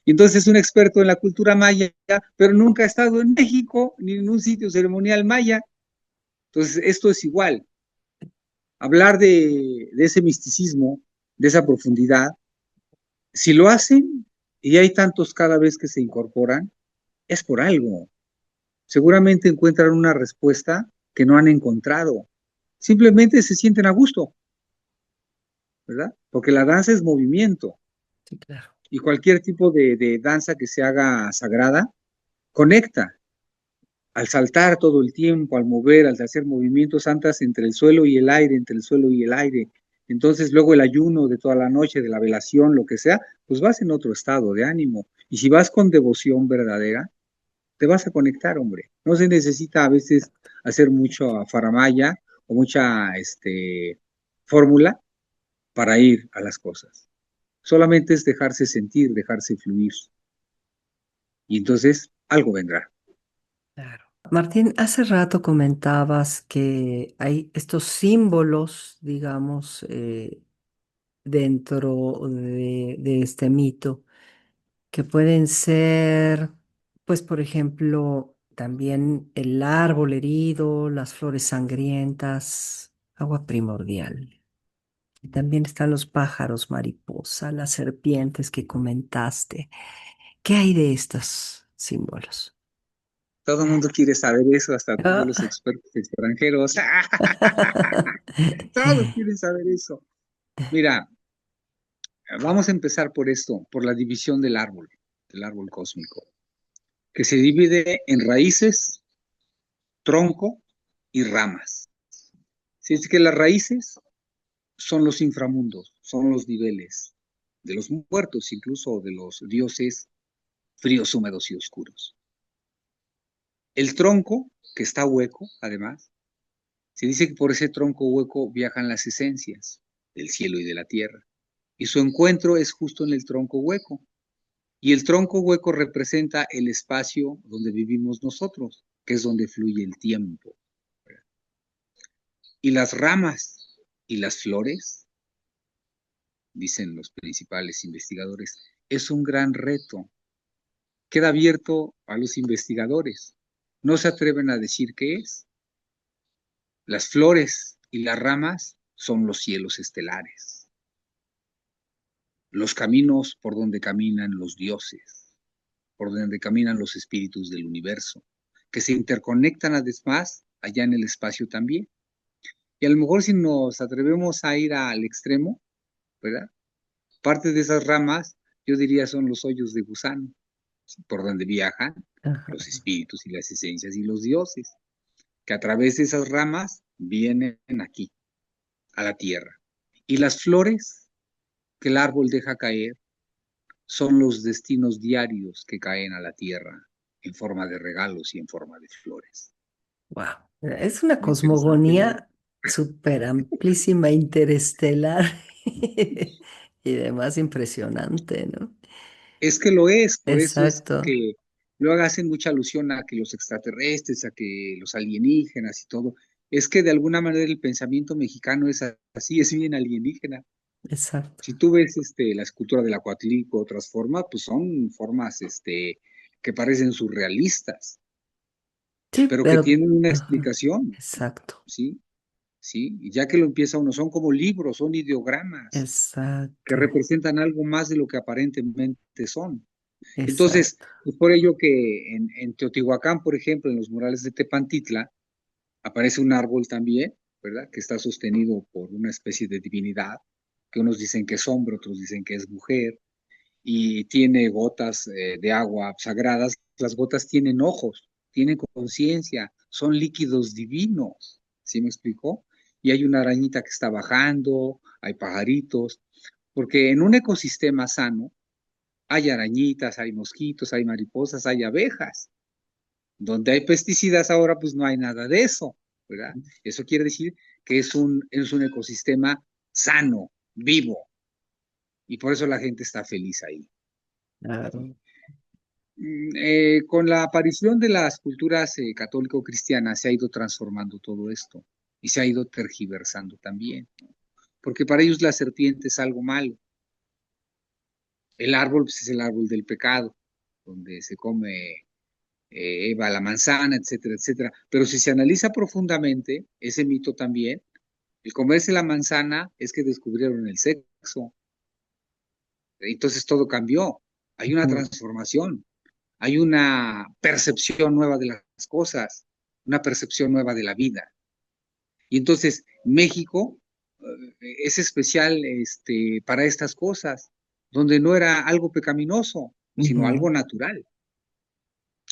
Y entonces es un experto en la cultura maya, pero nunca ha estado en México ni en un sitio ceremonial maya. Entonces, esto es igual. Hablar de ese misticismo, de esa profundidad, si lo hacen y hay tantos cada vez que se incorporan, es por algo. Seguramente encuentran una respuesta que no han encontrado. Simplemente se sienten a gusto, ¿verdad? Porque la danza es movimiento Sí, claro. y cualquier tipo de danza que se haga sagrada conecta. Al saltar todo el tiempo, al mover, al hacer movimientos santas entre el suelo y el aire, entre el suelo y el aire. Entonces luego el ayuno de toda la noche, de la velación, lo que sea, pues vas en otro estado de ánimo. Y si vas con devoción verdadera, te vas a conectar, hombre. No se necesita a veces hacer mucho faramaya o mucha fórmula para ir a las cosas. Solamente es dejarse sentir, dejarse fluir. Y entonces algo vendrá. Claro. Martín, hace rato comentabas que hay estos símbolos, digamos, dentro de este mito, que pueden ser, pues, por ejemplo, también el árbol herido, las flores sangrientas, agua primordial. Y también están los pájaros mariposa, las serpientes que comentaste. ¿Qué hay de estos símbolos? Todo el mundo quiere saber eso, hasta todos los Ah. expertos extranjeros. Todos quieren saber eso. Mira, vamos a empezar por esto, por la división del árbol cósmico, que se divide en raíces, tronco y ramas. Si es que las raíces son los inframundos, son los niveles de los muertos, incluso de los dioses fríos, húmedos y oscuros. El tronco, que está hueco, además, se dice que por ese tronco hueco viajan las esencias del cielo y de la tierra. Y su encuentro es justo en el tronco hueco. Y el tronco hueco representa el espacio donde vivimos nosotros, que es donde fluye el tiempo. Y las ramas y las flores, dicen los principales investigadores, es un gran reto. Queda abierto a los investigadores. No se atreven a decir qué es. Las flores y las ramas son los cielos estelares, los caminos por donde caminan los dioses, por donde caminan los espíritus del universo, que se interconectan además allá en el espacio también. Y a lo mejor si nos atrevemos a ir al extremo, ¿verdad? Parte de esas ramas, yo diría, son los hoyos de gusano, ¿sí? Por donde viajan los Ajá. espíritus y las esencias y los dioses, que a través de esas ramas vienen aquí, a la tierra. Y las flores que el árbol deja caer son los destinos diarios que caen a la tierra en forma de regalos y en forma de flores. Wow. Es una Muy interesante, ¿no? cosmogonía súper amplísima, interestelar y demás impresionante, ¿no? Es que lo es, por eso es Exacto, que luego hacen mucha alusión a que los extraterrestres, a que los alienígenas y todo. Es que de alguna manera el pensamiento mexicano es así, es bien alienígena. exacto. Si tú ves la escultura del Acuatlico, otras formas, pues son formas que parecen surrealistas, Sí, pero que pero tienen una ajá, explicación, exacto, ¿sí? ¿Sí? Y ya que lo empieza uno, son como libros, son ideogramas que exacto, representan algo más de lo que aparentemente son. Entonces, exacto. es por ello que en Teotihuacán, por ejemplo, en los murales de Tepantitla, aparece un árbol también, ¿verdad? Que está sostenido por una especie de divinidad, que unos dicen que es hombre, otros dicen que es mujer, y tiene gotas de agua sagradas. Las gotas tienen ojos, tienen conciencia, son líquidos divinos, ¿sí me explicó? Y hay una arañita que está bajando, hay pajaritos, porque en un ecosistema sano hay arañitas, hay mosquitos, hay mariposas, hay abejas. Donde hay pesticidas ahora, pues no hay nada de eso, ¿verdad? Eso quiere decir que es un ecosistema sano, vivo, y por eso la gente está feliz ahí. Claro. Con la aparición de las culturas católico-cristianas se ha ido transformando todo esto y se ha ido tergiversando también, ¿no? Porque para ellos la serpiente es algo malo. El árbol pues, es el árbol del pecado, donde se come Eva la manzana, etcétera, etcétera. Pero si se analiza profundamente ese mito también, el comerse la manzana es que descubrieron el sexo. Entonces todo cambió. Hay una Ujú, transformación, hay una percepción nueva de las cosas, una percepción nueva de la vida. Y entonces México es especial para estas cosas, donde no era algo pecaminoso, sino ujú, algo natural,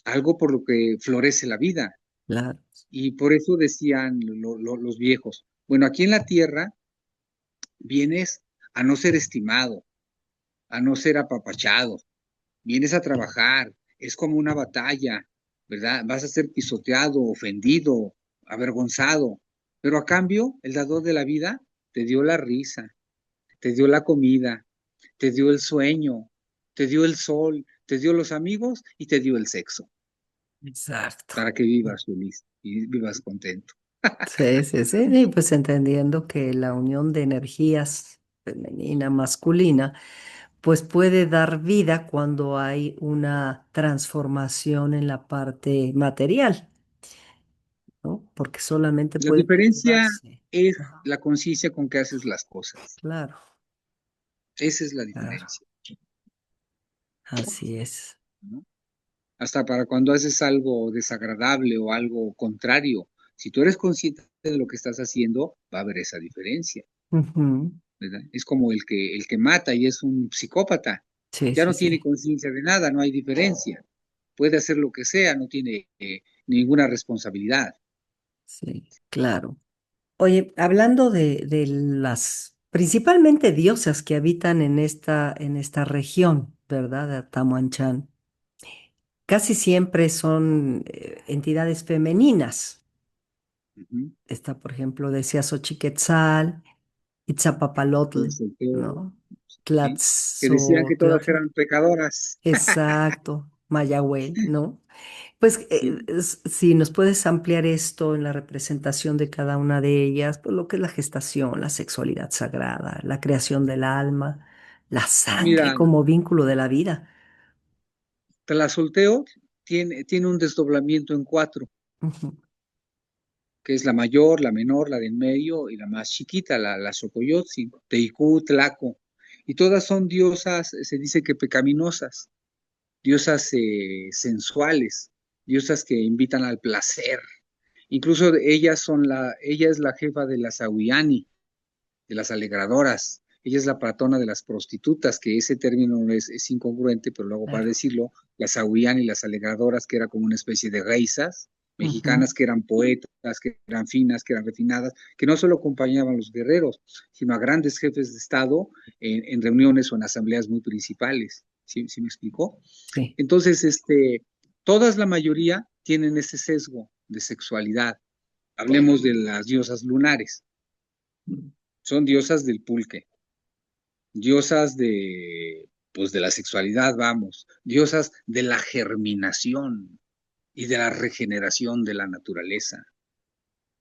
algo por lo que florece la vida. claro. Y por eso decían los viejos, bueno, aquí en la tierra vienes a no ser estimado, a no ser apapachado, vienes a trabajar, es como una batalla, ¿verdad? Vas a ser pisoteado, ofendido, avergonzado, pero a cambio, el dador de la vida te dio la risa, te dio la comida, te dio el sueño, te dio el sol, te dio los amigos y te dio el sexo, Exacto. para que vivas feliz y vivas contento. Sí, sí, sí. Y pues entendiendo que la unión de energías femenina, masculina, pues puede dar vida cuando hay una transformación en la parte material, ¿no? Porque solamente La puede diferencia activarse. es Ajá. la conciencia con que haces las cosas. Claro, Esa es la claro, diferencia, así es. ¿no? Hasta para cuando haces algo desagradable o algo contrario, si tú eres consciente de lo que estás haciendo, va a haber esa diferencia, Ujú. ¿verdad? Es como el que mata y es un psicópata, Sí, ya sí, no tiene sí, conciencia de nada, no hay diferencia. Puede hacer lo que sea, no tiene ninguna responsabilidad. sí, claro. Oye, hablando de las principalmente diosas que habitan en esta región, ¿verdad? De Atamuanchán, casi siempre son entidades femeninas. Ujú. Está, por ejemplo, decía Xochiquetzal, Itzapapalotl, Solteo, ¿no? ¿sí? Que decían que todas Tlatzolotl, eran pecadoras. exacto, Mayahuel, ¿no? Pues Sí. si nos puedes ampliar esto en la representación de cada una de ellas, pues lo que es la gestación, la sexualidad sagrada, la creación del alma, la sangre Mira, como vínculo de la vida. Tlazolteo tiene un desdoblamiento en cuatro, Ujú, que es la mayor, la menor, la del medio y la más chiquita, la Xocoyotzin, Teicú, Tlaco. Y todas son diosas, se dice que pecaminosas, diosas sensuales, diosas que invitan al placer. Incluso ella es la jefa de las Awiani, de las alegradoras. Ella es la patrona de las prostitutas, que ese término es incongruente, pero luego para claro. decirlo, las Awiani y las alegradoras, que era como una especie de geisas, Ujú. mexicanas que eran poetas, que eran finas, que eran refinadas, que no solo acompañaban a los guerreros, sino a grandes jefes de Estado en reuniones o en asambleas muy principales. ¿Sí me explicó? Sí. Entonces, todas la mayoría tienen ese sesgo de sexualidad. Hablemos de las diosas lunares. Son diosas del pulque, diosas pues de la sexualidad, vamos, diosas de la germinación y de la regeneración de la naturaleza.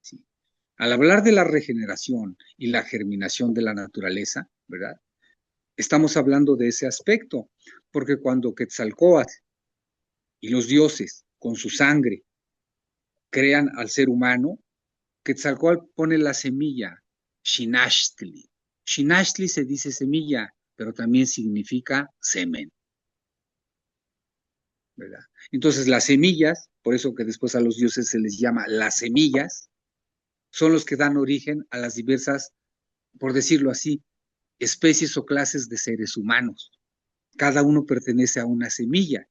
¿Sí? Al hablar de la regeneración y la germinación de la naturaleza, ¿verdad? Estamos hablando de ese aspecto, porque cuando Quetzalcóatl y los dioses, con su sangre, crean al ser humano, Quetzalcóatl pone la semilla, Xinachtli. Xinachtli se dice semilla, pero también significa semen, ¿verdad? Entonces las semillas, por eso que después a los dioses se les llama las semillas, son los que dan origen a las diversas, por decirlo así, especies o clases de seres humanos. Cada uno pertenece a una semilla,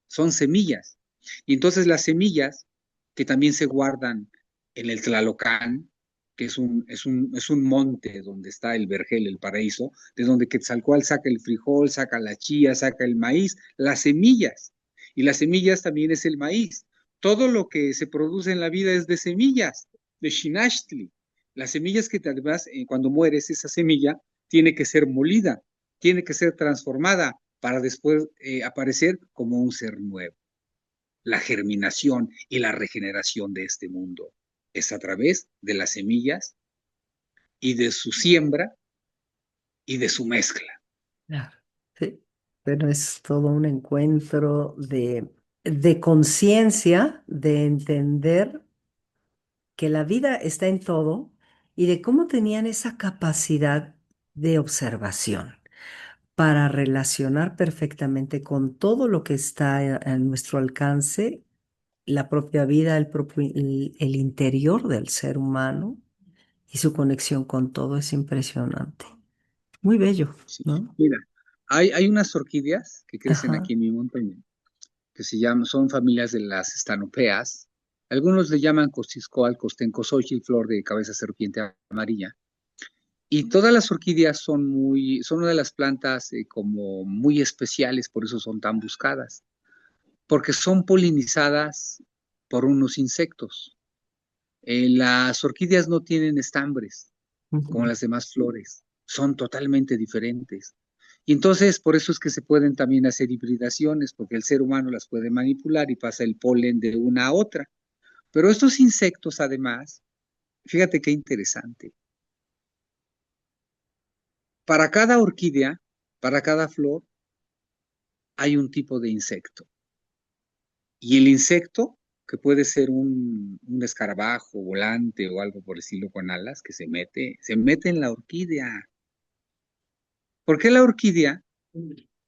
son semillas. Y entonces las semillas, que también se guardan en el Tlalocán, que es un monte donde está el vergel, el paraíso, de donde Quetzalcóatl saca el frijol, saca la chía, saca el maíz, las semillas. Y las semillas también es el maíz. Todo lo que se produce en la vida es de semillas, de Xinachtli. Las semillas que además, cuando mueres, esa semilla tiene que ser molida, tiene que ser transformada para después aparecer como un ser nuevo. La germinación y la regeneración de este mundo es a través de las semillas y de su siembra y de su mezcla. Claro. Sí. Pero es todo un encuentro de conciencia, de entender que la vida está en todo y de cómo tenían esa capacidad de observación para relacionar perfectamente con todo lo que está a nuestro alcance, la propia vida, el interior del ser humano y su conexión con todo es impresionante. Muy bello, Sí. ¿no? Mira, hay unas orquídeas que crecen Ajá. aquí en mi montaña, que son familias de las estanopeas. Algunos le llaman costiscoal, costencosochil, flor de cabeza serpiente amarilla. Y todas las orquídeas son una de las plantas como muy especiales, por eso son tan buscadas, porque son polinizadas por unos insectos. Las orquídeas no tienen estambres como Ujú. las demás flores, son totalmente diferentes. Y entonces, por eso es que se pueden también hacer hibridaciones, porque el ser humano las puede manipular y pasa el polen de una a otra. Pero estos insectos, además, fíjate qué interesante. Para cada orquídea, para cada flor, hay un tipo de insecto. Y el insecto, que puede ser un escarabajo volante o algo por el estilo con alas, que se mete en la orquídea. Porque la orquídea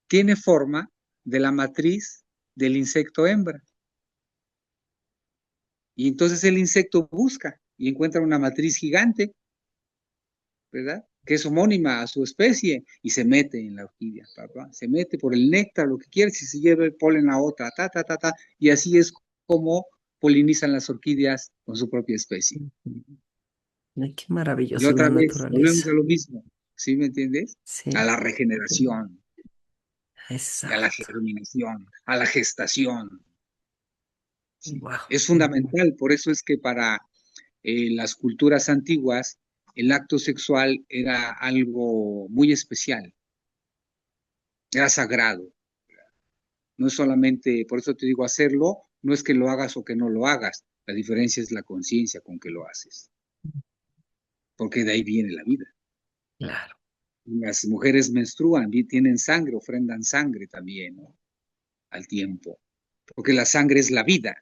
tiene forma de la matriz del insecto hembra. Y entonces el insecto busca y encuentra una matriz gigante, ¿verdad? Que es homónima a su especie y se mete en la orquídea, papá. Se mete por el néctar, lo que quiere, si se lleva el polen a otra, y así es como polinizan las orquídeas con su propia especie. Ay, qué Y maravilloso es la otra vez, volvemos a naturaleza. lo mismo, ¿sí me entiendes? A Sí, la regeneración, a la exacto. germinación, a la gestación. ¿Sí? Wow. Es fundamental, por eso es que para las culturas antiguas el acto sexual era algo muy especial, era sagrado. No es solamente, por eso te digo, hacerlo, no es que lo hagas o que no lo hagas, la diferencia es la conciencia con que lo haces, porque de ahí viene la vida. Claro. Las mujeres menstruan, tienen sangre, ofrendan sangre también, ¿no? Al tiempo, porque la sangre es la vida.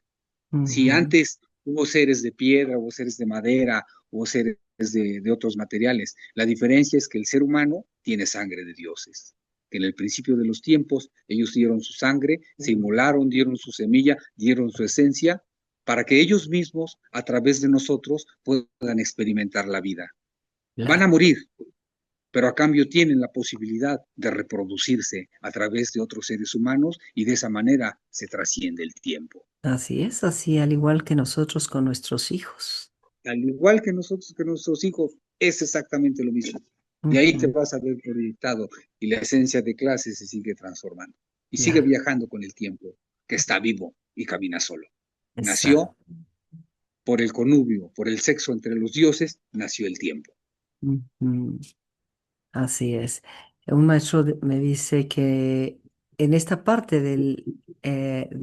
Si Ujú. antes hubo seres de piedra, hubo seres de madera, hubo seres de otros materiales, la diferencia es que el ser humano tiene sangre de dioses, que en el principio de los tiempos ellos dieron su sangre, se inmolaron, dieron su semilla, dieron su esencia, para que ellos mismos, a través de nosotros, puedan experimentar la vida. Van a Claro. morir, pero a cambio tienen la posibilidad de reproducirse a través de otros seres humanos y de esa manera se trasciende el tiempo. Así es, así al igual que nosotros con nuestros hijos. Al igual que nosotros, que nuestros hijos, es exactamente lo mismo. Y ahí te Ujú. vas a ver proyectado y la esencia de clase se sigue transformando y sigue Ya, viajando con el tiempo, que está vivo y camina solo. exacto. Nació por el connubio, por el sexo entre los dioses, nació el tiempo. Ujú. Así es. Un maestro me dice que en esta parte de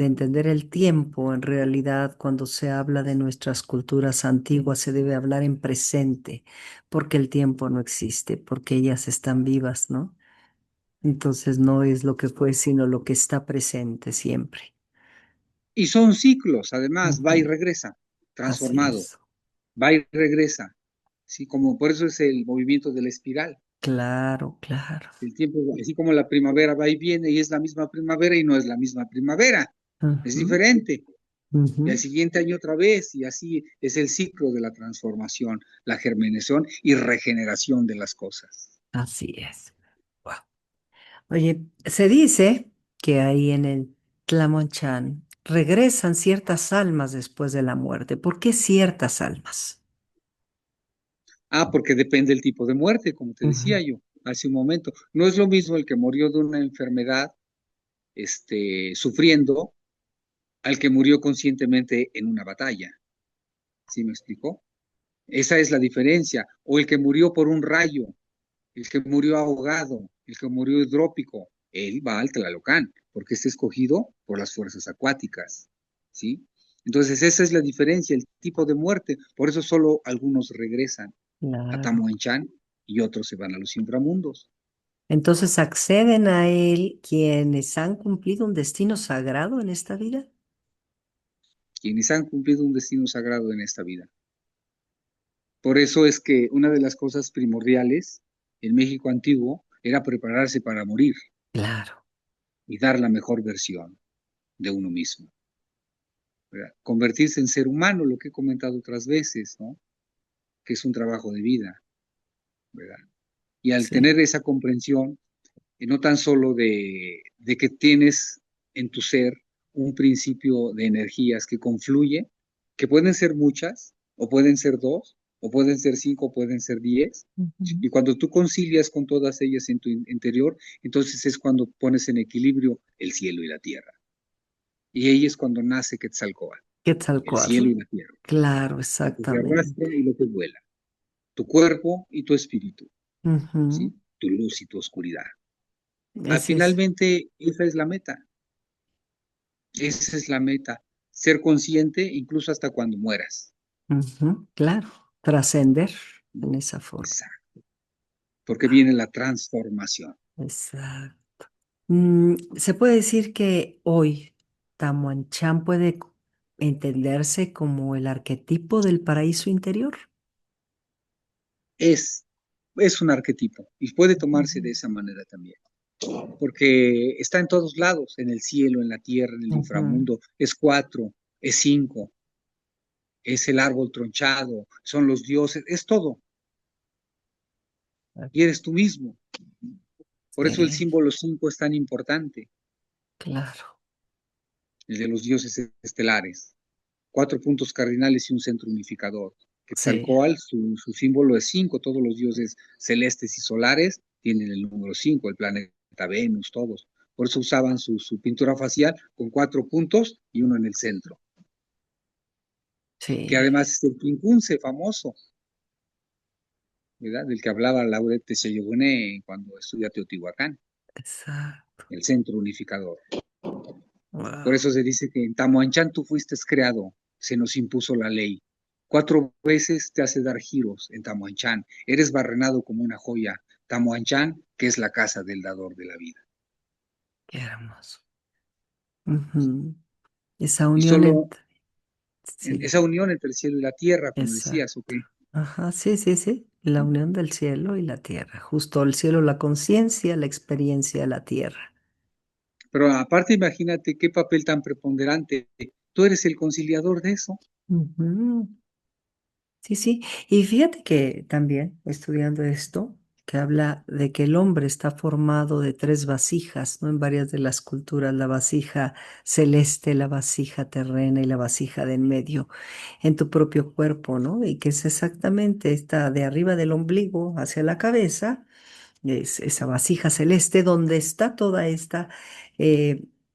entender el tiempo, en realidad, cuando se habla de nuestras culturas antiguas, se debe hablar en presente, porque el tiempo no existe, porque ellas están vivas, ¿no? Entonces no es lo que fue, sino lo que está presente siempre. Y son ciclos, además, va y Ujú. regresa, Así transformado, es. va y regresa. Sí, como por eso es el movimiento de la espiral. Claro, claro. El tiempo, así como la primavera va y viene y es la misma primavera y no es la misma primavera, es Ujú, diferente. Y al ujú. siguiente año otra vez, y así es el ciclo de la transformación, la germinación y regeneración de las cosas. Así es. Guau. Oye, se dice que ahí en el Tlamonchan regresan ciertas almas después de la muerte. ¿Por qué ciertas almas? Ah, porque depende del tipo de muerte, como te Ujú. decía yo hace un momento. No es lo mismo el que murió de una enfermedad, sufriendo, al que murió conscientemente en una batalla. ¿Sí me explicó? Esa es la diferencia. O el que murió por un rayo, el que murió ahogado, el que murió hidrópico, él va al Tlalocán, porque está escogido por las fuerzas acuáticas, ¿sí? Entonces esa es la diferencia, el tipo de muerte. Por eso solo algunos regresan a Claro. Tamuanchán y otros se van a los inframundos. Entonces acceden a él quienes han cumplido un destino sagrado en esta vida. Quienes han cumplido un destino sagrado en esta vida. Por eso es que una de las cosas primordiales en México antiguo era prepararse para morir Claro, y dar la mejor versión de uno mismo, ¿verdad? Convertirse en ser humano, lo que he comentado otras veces, ¿no? Que es un trabajo de vida, ¿verdad? Y al sí, tener esa comprensión, no tan solo de que tienes en tu ser un principio de energías que confluye, que pueden ser muchas, o pueden ser dos, o pueden ser cinco, o pueden ser 10, ujú, y cuando tú concilias con todas ellas en tu interior, entonces es cuando pones en equilibrio el cielo y la tierra. Y ahí es cuando nace Quetzalcóatl, el cielo Quetzalcóatl. y la tierra, Claro, lo que te arrastra exactamente. y lo que vuela, tu cuerpo y tu espíritu, Ujú. ¿sí? Tu luz y tu oscuridad. Ese es. Finalmente, esa es la meta. Esa es la meta. Ser consciente incluso hasta cuando mueras. Ujú, claro, trascender en esa forma. Exacto. Porque viene la transformación. Exacto. Se puede decir que hoy Tamuanchán puede entenderse como el arquetipo del paraíso interior. Es, es un arquetipo y puede tomarse de Ujú. esa manera también. Porque está en todos lados, en el cielo, en la tierra, en el Ujú. inframundo. Es cuatro, es cinco, es el árbol tronchado, son los dioses, es todo. Y eres tú mismo. Por eso el Sí, símbolo 5 es tan importante, claro. el de los dioses estelares. Cuatro puntos cardinales y un centro unificador. Sí, Quetzalcóatl, su símbolo es 5, todos los dioses celestes y solares tienen el número 5, el planeta Venus, todos. Por eso usaban su pintura facial con cuatro puntos y uno en el centro, que sí, además es el quincunce famoso, ¿verdad? Del que hablaba Laurette Teshayogune cuando estudia Teotihuacán, exacto. el centro unificador. Por Wow. eso se dice que en Tamuanchán tú fuiste creado, se nos impuso la ley. Cuatro veces te hace dar giros en Tamuanchán. Eres barrenado como una joya. Tamuanchán, que es la casa del dador de la vida. Qué hermoso. Ujú. Esa Y unión solo entre... en Sí, esa unión entre el cielo y la tierra, como decías, ¿o exacto. qué? Ajá, sí, sí, sí. La unión del cielo y la tierra. Justo el cielo, la conciencia, la experiencia, la tierra. Pero aparte, imagínate qué papel tan preponderante. Tú eres el conciliador de eso. Ujú. Sí, sí. Y fíjate que también estudiando esto, que habla de que el hombre está formado de tres vasijas, ¿no? En varias de las culturas, la vasija celeste, la vasija terrena y la vasija de en medio, en tu propio cuerpo, ¿no? Y que es exactamente esta de arriba del ombligo hacia la cabeza, es esa vasija celeste donde está toda esta,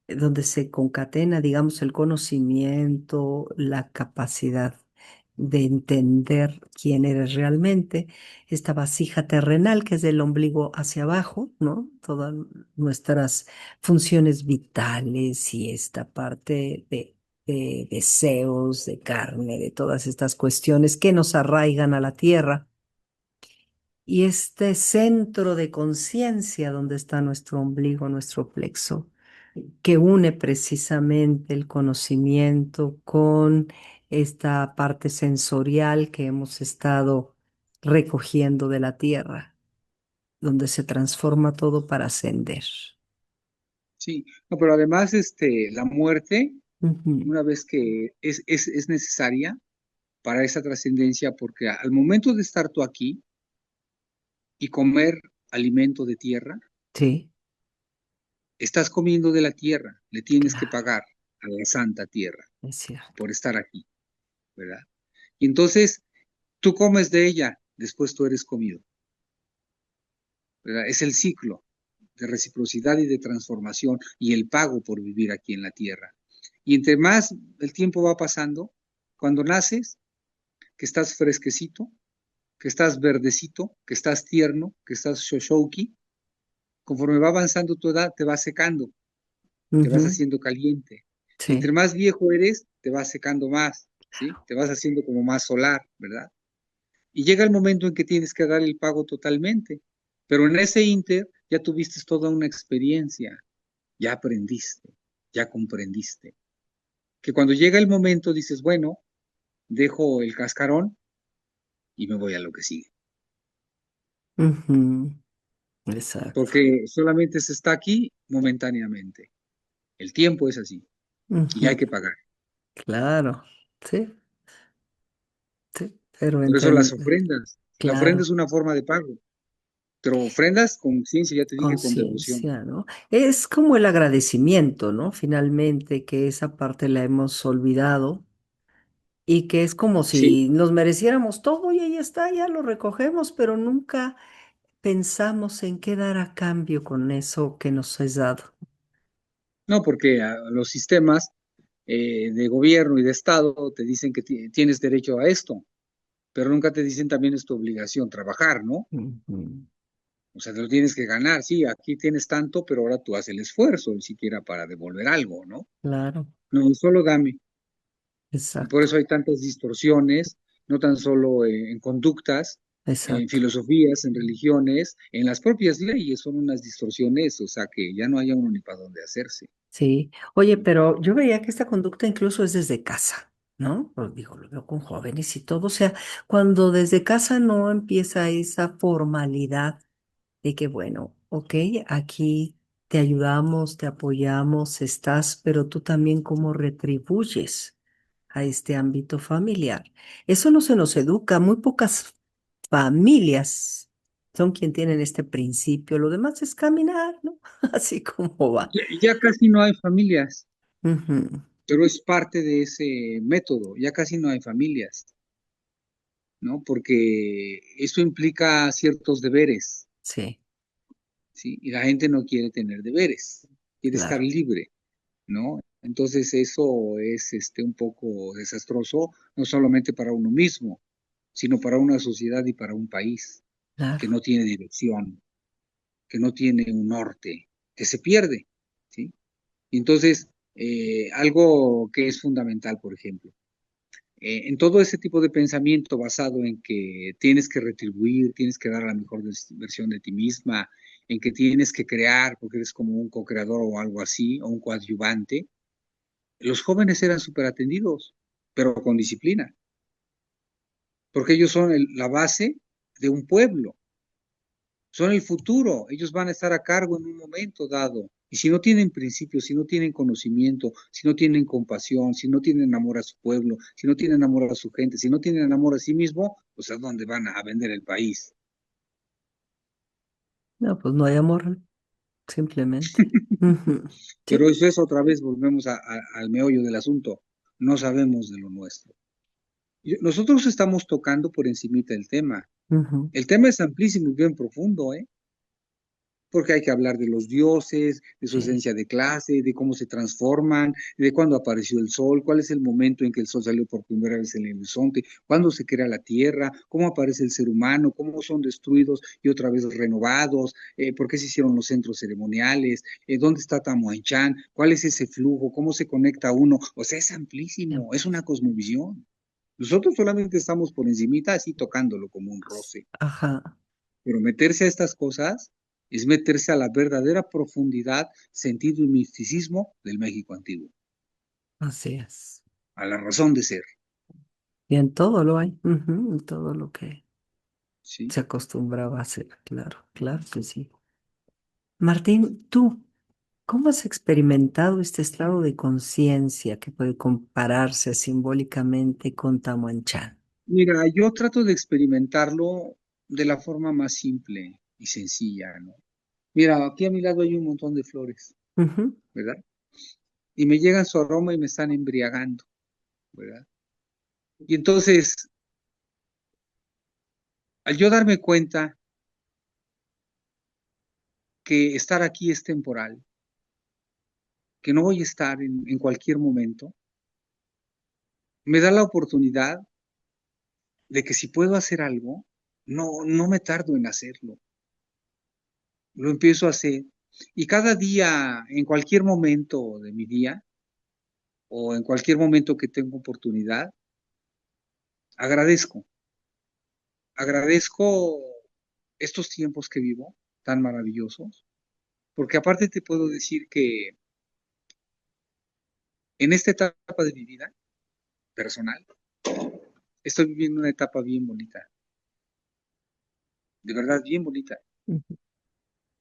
donde se concatena, digamos, el conocimiento, la capacidad de entender quién eres realmente, esta vasija terrenal que es del ombligo hacia abajo, ¿no? Todas nuestras funciones vitales y esta parte de deseos, de carne, de todas estas cuestiones que nos arraigan a la tierra. Y este centro de conciencia donde está nuestro ombligo, nuestro plexo, que une precisamente el conocimiento con esta parte sensorial que hemos estado recogiendo de la tierra, donde se transforma todo para ascender. Sí, no, pero además la muerte, Ujú. una vez que es necesaria para esa trascendencia, porque al momento de estar tú aquí y comer alimento de tierra, Sí, estás comiendo de la tierra, le tienes que claro, pagar a la santa tierra es cierto. por estar aquí, ¿verdad? Y entonces tú comes de ella, después tú eres comido, ¿verdad? Es el ciclo de reciprocidad y de transformación y el pago por vivir aquí en la tierra. Y entre más el tiempo va pasando, cuando naces, que estás fresquecito, que estás verdecito, que estás tierno, que estás shoshouki, conforme va avanzando tu edad, te vas secando, te vas Ujú. haciendo caliente. Y entre Sí, más viejo eres, te vas secando más, ¿sí? Te vas haciendo como más solar, ¿verdad? Y llega el momento en que tienes que dar el pago totalmente. Pero en ese inter ya tuviste toda una experiencia, ya aprendiste, ya comprendiste. Que cuando llega el momento dices, bueno, dejo el cascarón y me voy a lo que sigue. ujú. Exacto. Porque solamente se está aquí momentáneamente. El tiempo es así y hay Ujú. que pagar. Claro, sí, sí, pero Por eso la ofrenda claro. es una forma de pago. Pero ofrendas con conciencia, ya te dije, con devoción. Conciencia, ¿no? Es como el agradecimiento, ¿no? Finalmente, que esa parte la hemos olvidado y que es como Sí, si nos mereciéramos todo y ahí está, ya lo recogemos, pero nunca pensamos en qué dar a cambio con eso que nos es dado. no, porque a los sistemas de gobierno y de Estado te dicen que tienes derecho a esto, pero nunca te dicen también es tu obligación trabajar, ¿no? Ujú. O sea, te lo tienes que ganar, sí, aquí tienes tanto, pero ahora tú haces el esfuerzo, ni siquiera para devolver algo, ¿no? Claro, No, solo dame. Y por exacto, eso hay tantas distorsiones, no tan solo en conductas, en exacto. filosofías, en religiones, en las propias leyes son unas distorsiones, o sea, que ya no haya uno ni para dónde hacerse. Sí, oye, pero yo veía que esta conducta incluso es desde casa, ¿no? Pues digo, lo veo con jóvenes y todo, o sea, cuando desde casa no empieza esa formalidad de que, bueno, ok, aquí te ayudamos, te apoyamos, estás, pero tú también cómo retribuyes a este ámbito familiar. Eso no se nos educa, muy pocas familias son quien tienen este principio, lo demás es caminar, ¿no? Así como va. Ya casi no hay familias, Ujú. pero es parte de ese método, ya casi no hay familias, ¿no? Porque eso implica ciertos deberes, Sí, ¿sí? Y la gente no quiere tener deberes, quiere estar claro, libre, ¿no? Entonces eso es un poco desastroso, no solamente para uno mismo, sino para una sociedad y para un país que claro. no tiene dirección, que no tiene un norte, que se pierde, ¿sí? Entonces, algo que es fundamental, por ejemplo, en todo ese tipo de pensamiento basado en que tienes que retribuir, tienes que dar la mejor versión de ti misma, en que tienes que crear porque eres como un co-creador o algo así, o un coadyuvante, los jóvenes eran súper atendidos, pero con disciplina, porque ellos son la base de un pueblo, son el futuro, ellos van a estar a cargo en un momento dado. Y si no tienen principios, si no tienen conocimiento, si no tienen compasión, si no tienen amor a su pueblo, si no tienen amor a su gente, si no tienen amor a sí mismo, pues a dónde van a vender el país. No, pues no hay amor, simplemente. Ujú. Pero Sí. eso es otra vez, volvemos al meollo del asunto. No sabemos de lo nuestro. Nosotros estamos tocando por encimita el tema. Ujú. El tema es amplísimo y bien profundo, ¿eh? Porque hay que hablar de los dioses, de su Sí. esencia de clase, de cómo se transforman, de cuándo apareció el sol, cuál es el momento en que el sol salió por primera vez en el horizonte, cuándo se crea la tierra, cómo aparece el ser humano, cómo son destruidos y otra vez renovados, por qué se hicieron los centros ceremoniales, dónde está Tamuanchán, cuál es ese flujo, cómo se conecta uno. O sea, es Bien. amplísimo, es una cosmovisión. Nosotros solamente estamos por encimita así tocándolo como un roce. Ajá, Pero meterse a estas cosas es meterse a la verdadera profundidad, sentido y misticismo del México antiguo, así es. a la razón de ser, Y en todo lo hay, ujú, en todo lo que ¿sí? se acostumbraba a hacer, claro, claro que sí. Martín, tú, ¿cómo has experimentado este estado de conciencia que puede compararse simbólicamente con Tamuanchán? Mira, yo trato de experimentarlo de la forma más simple y sencilla, ¿no? Mira, aquí a mi lado hay un montón de flores, Ujú. ¿verdad? Y me llegan su aroma y me están embriagando, ¿verdad? Y entonces, al yo darme cuenta que estar aquí es temporal, que no voy a estar en cualquier momento, me da la oportunidad de que si puedo hacer algo, no me tardo en hacerlo. Lo empiezo a hacer. Y cada día, en cualquier momento de mi día, o en cualquier momento que tengo oportunidad, agradezco. Agradezco estos tiempos que vivo, tan maravillosos, porque aparte te puedo decir que en esta etapa de mi vida personal, estoy viviendo una etapa bien bonita, de verdad bien bonita. Ujú.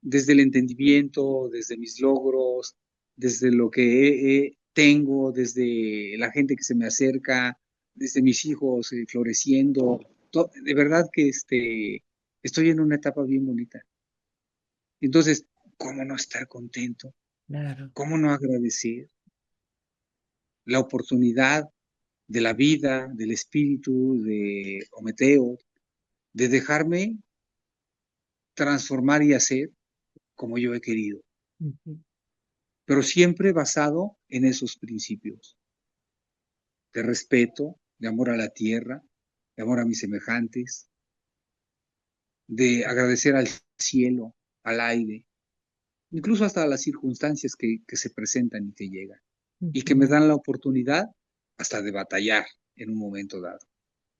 Desde el entendimiento, desde mis logros, desde lo que tengo, desde la gente que se me acerca, desde mis hijos floreciendo. De verdad que estoy en una etapa bien bonita. Entonces, ¿cómo no estar contento? Claro. ¿Cómo no agradecer la oportunidad de la vida, del espíritu, de Ometeo, de dejarme transformar y hacer como yo he querido, Ujú. pero siempre basado en esos principios de respeto, de amor a la tierra, de amor a mis semejantes, de agradecer al cielo, al aire, incluso hasta a las circunstancias que se presentan y que llegan, y que me Ujú. dan la oportunidad hasta de batallar en un momento dado,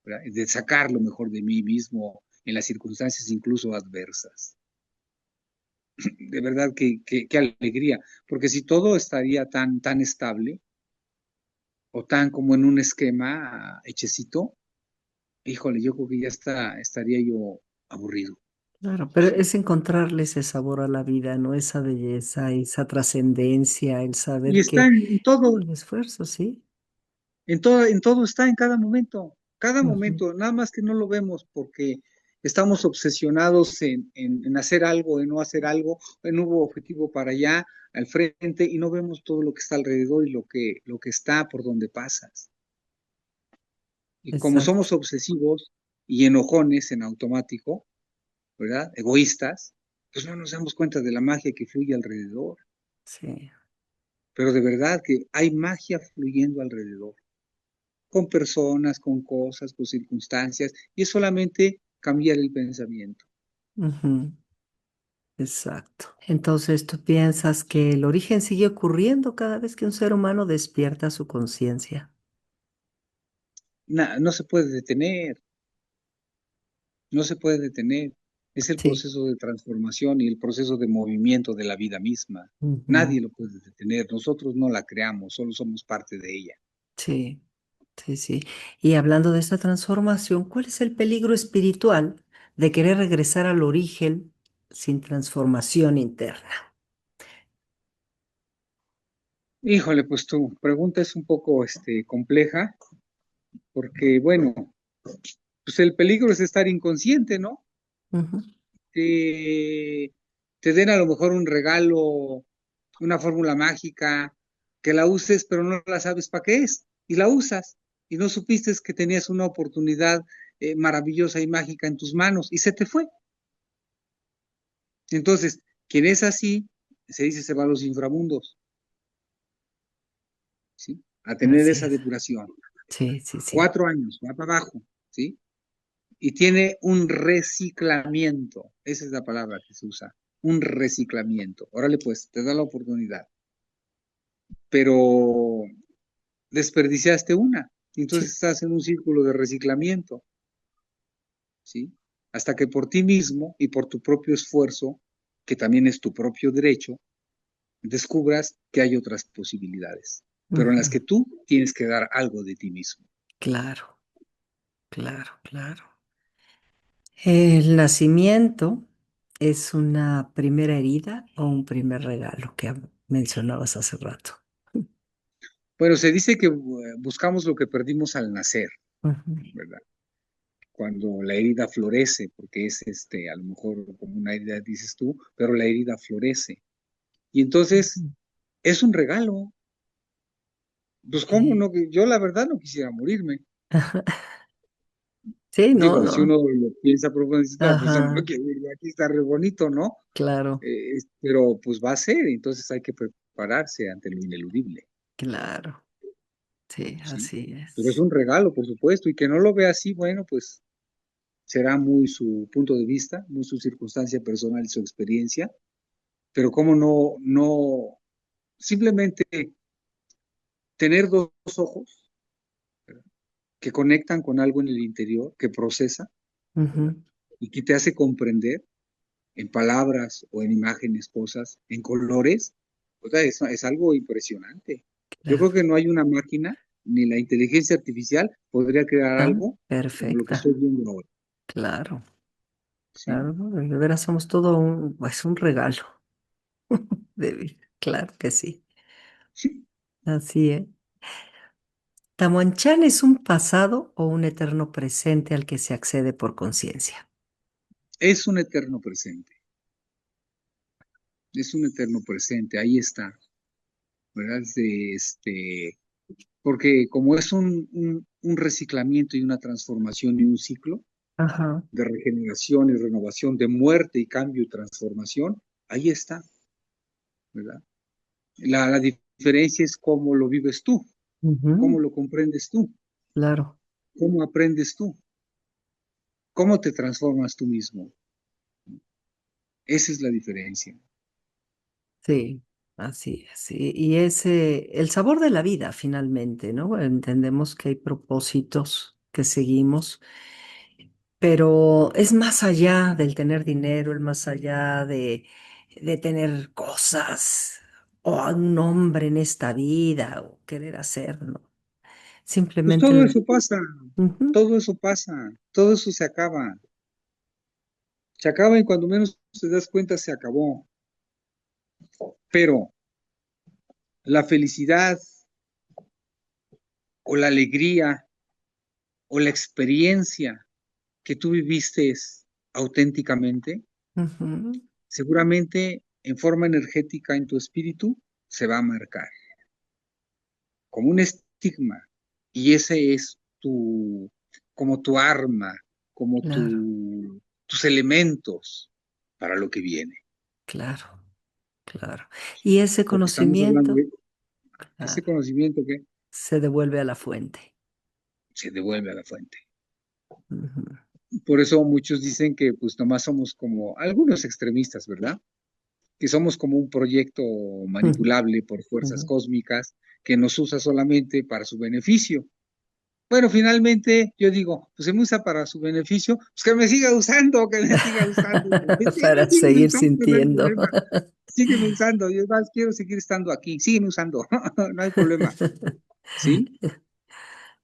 ¿verdad? De sacar lo mejor de mí mismo en las circunstancias incluso adversas. De verdad que alegría, porque si todo estaría tan estable o tan como en un esquema hechecito, híjole, yo creo que ya estaría yo aburrido. Claro, pero es encontrarle ese sabor a la vida, ¿no? Esa belleza, esa trascendencia, el Y saber está que en todo, el esfuerzo, sí. en todo está en cada Ujú. momento, nada más que no lo vemos porque estamos obsesionados en hacer algo, en no hacer algo, en un objetivo para allá, al frente, y no vemos todo lo que está alrededor y lo que está por donde pasas. Y como Exacto, somos obsesivos y enojones en automático, ¿verdad? Egoístas, pues no nos damos cuenta de la magia que fluye alrededor. sí. Pero de verdad que hay magia fluyendo alrededor, con personas, con cosas, con circunstancias, y es solamente cambiar el pensamiento. Ujú. Exacto. Entonces, ¿tú piensas que el origen sigue ocurriendo cada vez que un ser humano despierta su conciencia? No se puede detener, no se puede detener. Es el Sí. proceso de transformación y el proceso de movimiento de la vida misma. Ujú. Nadie lo puede detener, nosotros no la creamos, solo somos parte de ella. Sí, sí, sí. Y hablando de esta transformación, ¿cuál es el peligro espiritual de querer regresar al origen sin transformación interna? Híjole, pues tu pregunta es un poco compleja, porque bueno, pues el peligro es estar inconsciente, ¿no? Ujú. te den a lo mejor un regalo, una fórmula mágica, que la uses, pero no la sabes para qué es, y la usas, y no supiste que tenías una oportunidad maravillosa y mágica en tus manos, y se te fue. Entonces, quien es así, se dice se va a los inframundos, ¿sí? A tener Así esa es. depuración. Sí, sí, sí. 4 años, va para abajo, ¿sí? Y tiene un reciclamiento, esa es la palabra que se usa, un reciclamiento. Órale, pues, te da la oportunidad, pero desperdiciaste una, y entonces Sí. estás en un círculo de reciclamiento, ¿sí? Hasta que por ti mismo y por tu propio esfuerzo, que también es tu propio derecho, descubras que hay otras posibilidades, pero en las Ujú. que tú tienes que dar algo de ti mismo. Claro, claro, claro. ¿El nacimiento es una primera herida o un primer regalo que mencionabas hace rato? Bueno, se dice que buscamos lo que perdimos al nacer, Ujú, ¿verdad? Cuando la herida florece, porque es a lo mejor como una herida, dices tú, pero la herida florece. Y entonces ujú. es un regalo. Pues cómo Sí. no, yo la verdad no quisiera morirme. Sí, no, Digo, si no. uno lo piensa a propósito, pues no Ajá, quiero aquí está re bonito, ¿no? claro, Pero pues va a ser, entonces hay que prepararse ante lo ineludible, claro. Sí, ¿sí? así Pero es es. un regalo, por supuesto, y que no lo vea así, bueno, pues será muy su punto de vista, muy su circunstancia personal y su experiencia, pero cómo no, simplemente tener dos ojos, ¿verdad? Que conectan con algo en el interior, que procesa, ¿verdad? Ujú, Y que te hace comprender en palabras o en imágenes, cosas, en colores, o sea, es algo impresionante. Yo creo claro. que no hay una máquina, ni la inteligencia artificial podría crear Tan algo como lo que perfecta. estoy viendo ahora, Claro, ¿sí? claro. ¿No? De veras somos todo un, pues un regalo de vida. Claro que sí. Así es. ¿Tamuanchán es un pasado o un eterno presente al que se accede por conciencia? Es un eterno presente, es un eterno presente, ahí está, ¿verdad? Porque como es un reciclamiento y una transformación y un ciclo Ajá, de regeneración y renovación, de muerte y cambio y transformación, ahí está, ¿verdad? La diferencia es cómo lo vives tú, ujú, cómo lo comprendes tú, claro, cómo aprendes tú, cómo te transformas tú mismo. Esa es la diferencia. sí, así es. Y ese, el sabor de la vida finalmente, ¿no? Entendemos que hay propósitos que seguimos, pero es más allá del tener dinero, es más allá de tener cosas o un nombre en esta vida o querer hacer, ¿no? Pues Simplemente el... Ujú, todo eso pasa, todo eso se acaba y cuando menos te das cuenta se acabó. Pero la felicidad o la alegría o la experiencia que tú viviste auténticamente, ujú, seguramente en forma energética en tu espíritu se va a marcar como un estigma. Y ese es como tu arma, como claro, tus elementos para lo que viene. claro, claro. Y ese Porque estamos hablando conocimiento, de ese claro, conocimiento que se devuelve a la fuente. se devuelve a la fuente. Ujú, Por eso muchos dicen que pues nomás somos como algunos extremistas, ¿verdad? Que somos como un proyecto ujú, manipulable por fuerzas ujú. cósmicas que nos usa solamente para su beneficio. Bueno, finalmente yo digo, pues se me usa para su beneficio, pues que me siga usando, que me siga usando. Para Sígueme seguir usando, no hay sintiendo. problema. Sígueme usando, yo más quiero seguir estando aquí, sígueme usando, no hay problema. ¿Sí?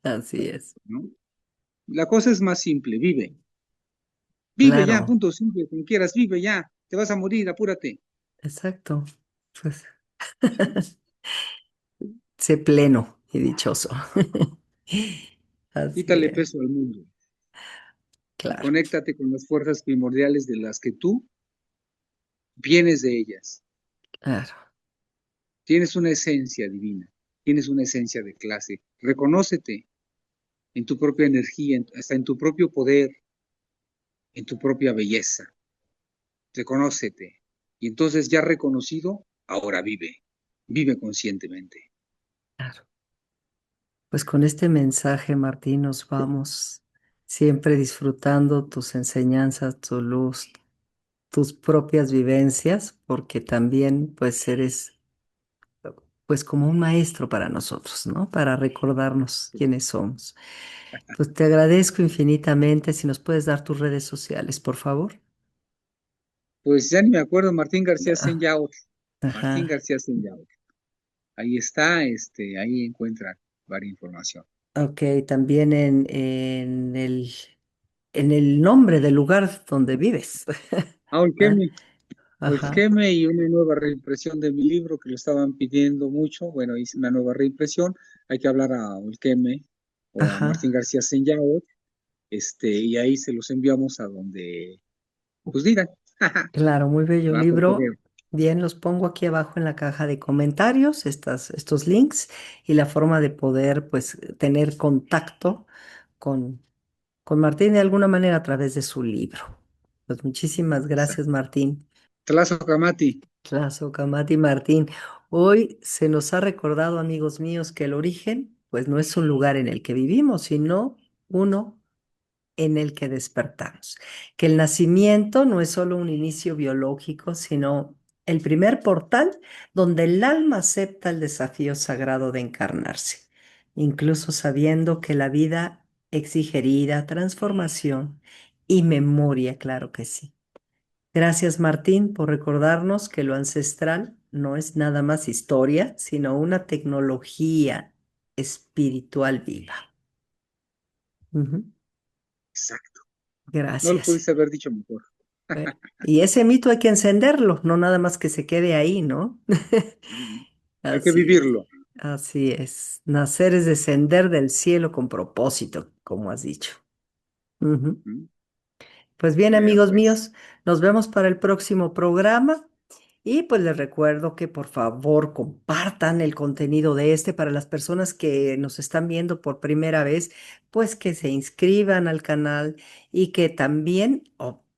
Así es. ¿No? La cosa es más simple, vive. Vive ya, Claro, punto simple, como quieras, vive ya. Te vas a morir, apúrate. exacto. Pues, sé pleno y dichoso. Así Quítale es, peso al mundo y claro. conéctate con las fuerzas primordiales de las que tú vienes de ellas, Claro, tienes una esencia divina, tienes una esencia de clase. Reconócete en tu propia energía, hasta en tu propio poder, en tu propia belleza. Reconócete. Y entonces ya reconocido, ahora vive, vive conscientemente. claro. Pues con este mensaje, Martín, nos vamos siempre disfrutando tus enseñanzas, tu luz, tus propias vivencias, porque también pues eres pues como un maestro para nosotros, ¿no? Para recordarnos quiénes somos. Pues te agradezco infinitamente. Si nos puedes dar tus redes sociales, por favor. Pues ya ni me acuerdo, Martín García Ah, Senyaut. Martín ajá. García Senyaut. Ahí está, ahí encuentran varias información. Ok, también en el nombre del lugar donde vives. Ah, ¿Ah? el Ajá, queme y una nueva reimpresión de mi libro que lo estaban pidiendo mucho. Bueno, hice una nueva reimpresión. Hay que hablar a Olqueme o a Martín ajá. García Senyaut, y ahí se los enviamos a donde, pues digan, Claro, muy bello va por libro. correo. Bien, los pongo aquí abajo en la caja de comentarios, estos links y la forma de poder, pues, tener contacto con, con Martín de alguna manera a través de su libro. Pues muchísimas gracias, Martín. Tlazocamati, Tlazo, Camati Martín. Hoy se nos ha recordado, amigos míos, que el origen, pues, no es un lugar en el que vivimos, sino uno en el que despertamos. Que el nacimiento no es solo un inicio biológico, sino el primer portal donde el alma acepta el desafío sagrado de encarnarse, incluso sabiendo que la vida exige herida, transformación y memoria, claro que sí. Gracias, Martín, por recordarnos que lo ancestral no es nada más historia, sino una tecnología espiritual viva. Ujú. exacto. No lo Gracias. pudiste haber dicho mejor. Y ese mito hay que encenderlo, no nada más que se quede ahí, ¿no? Mm. Hay que Así es, vivirlo. así es. Nacer es descender del cielo con propósito, como has dicho. Ujú. Mm. Pues bien, Vea amigos pues. míos, nos vemos para el próximo programa. Y pues les recuerdo que por favor compartan el contenido de este para las personas que nos están viendo por primera vez, pues que se inscriban al canal y que también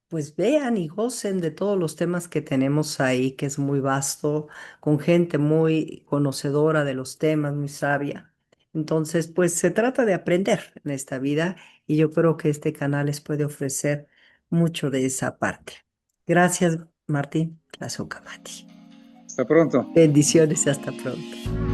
pues vean y gocen de todos los temas que tenemos ahí, que es muy vasto, con gente muy conocedora de los temas, muy sabia. Entonces, pues se trata de aprender en esta vida y yo creo que este canal les puede ofrecer mucho de esa parte. Gracias, Martín. Gracias, Mati. Hasta pronto. Bendiciones y hasta pronto.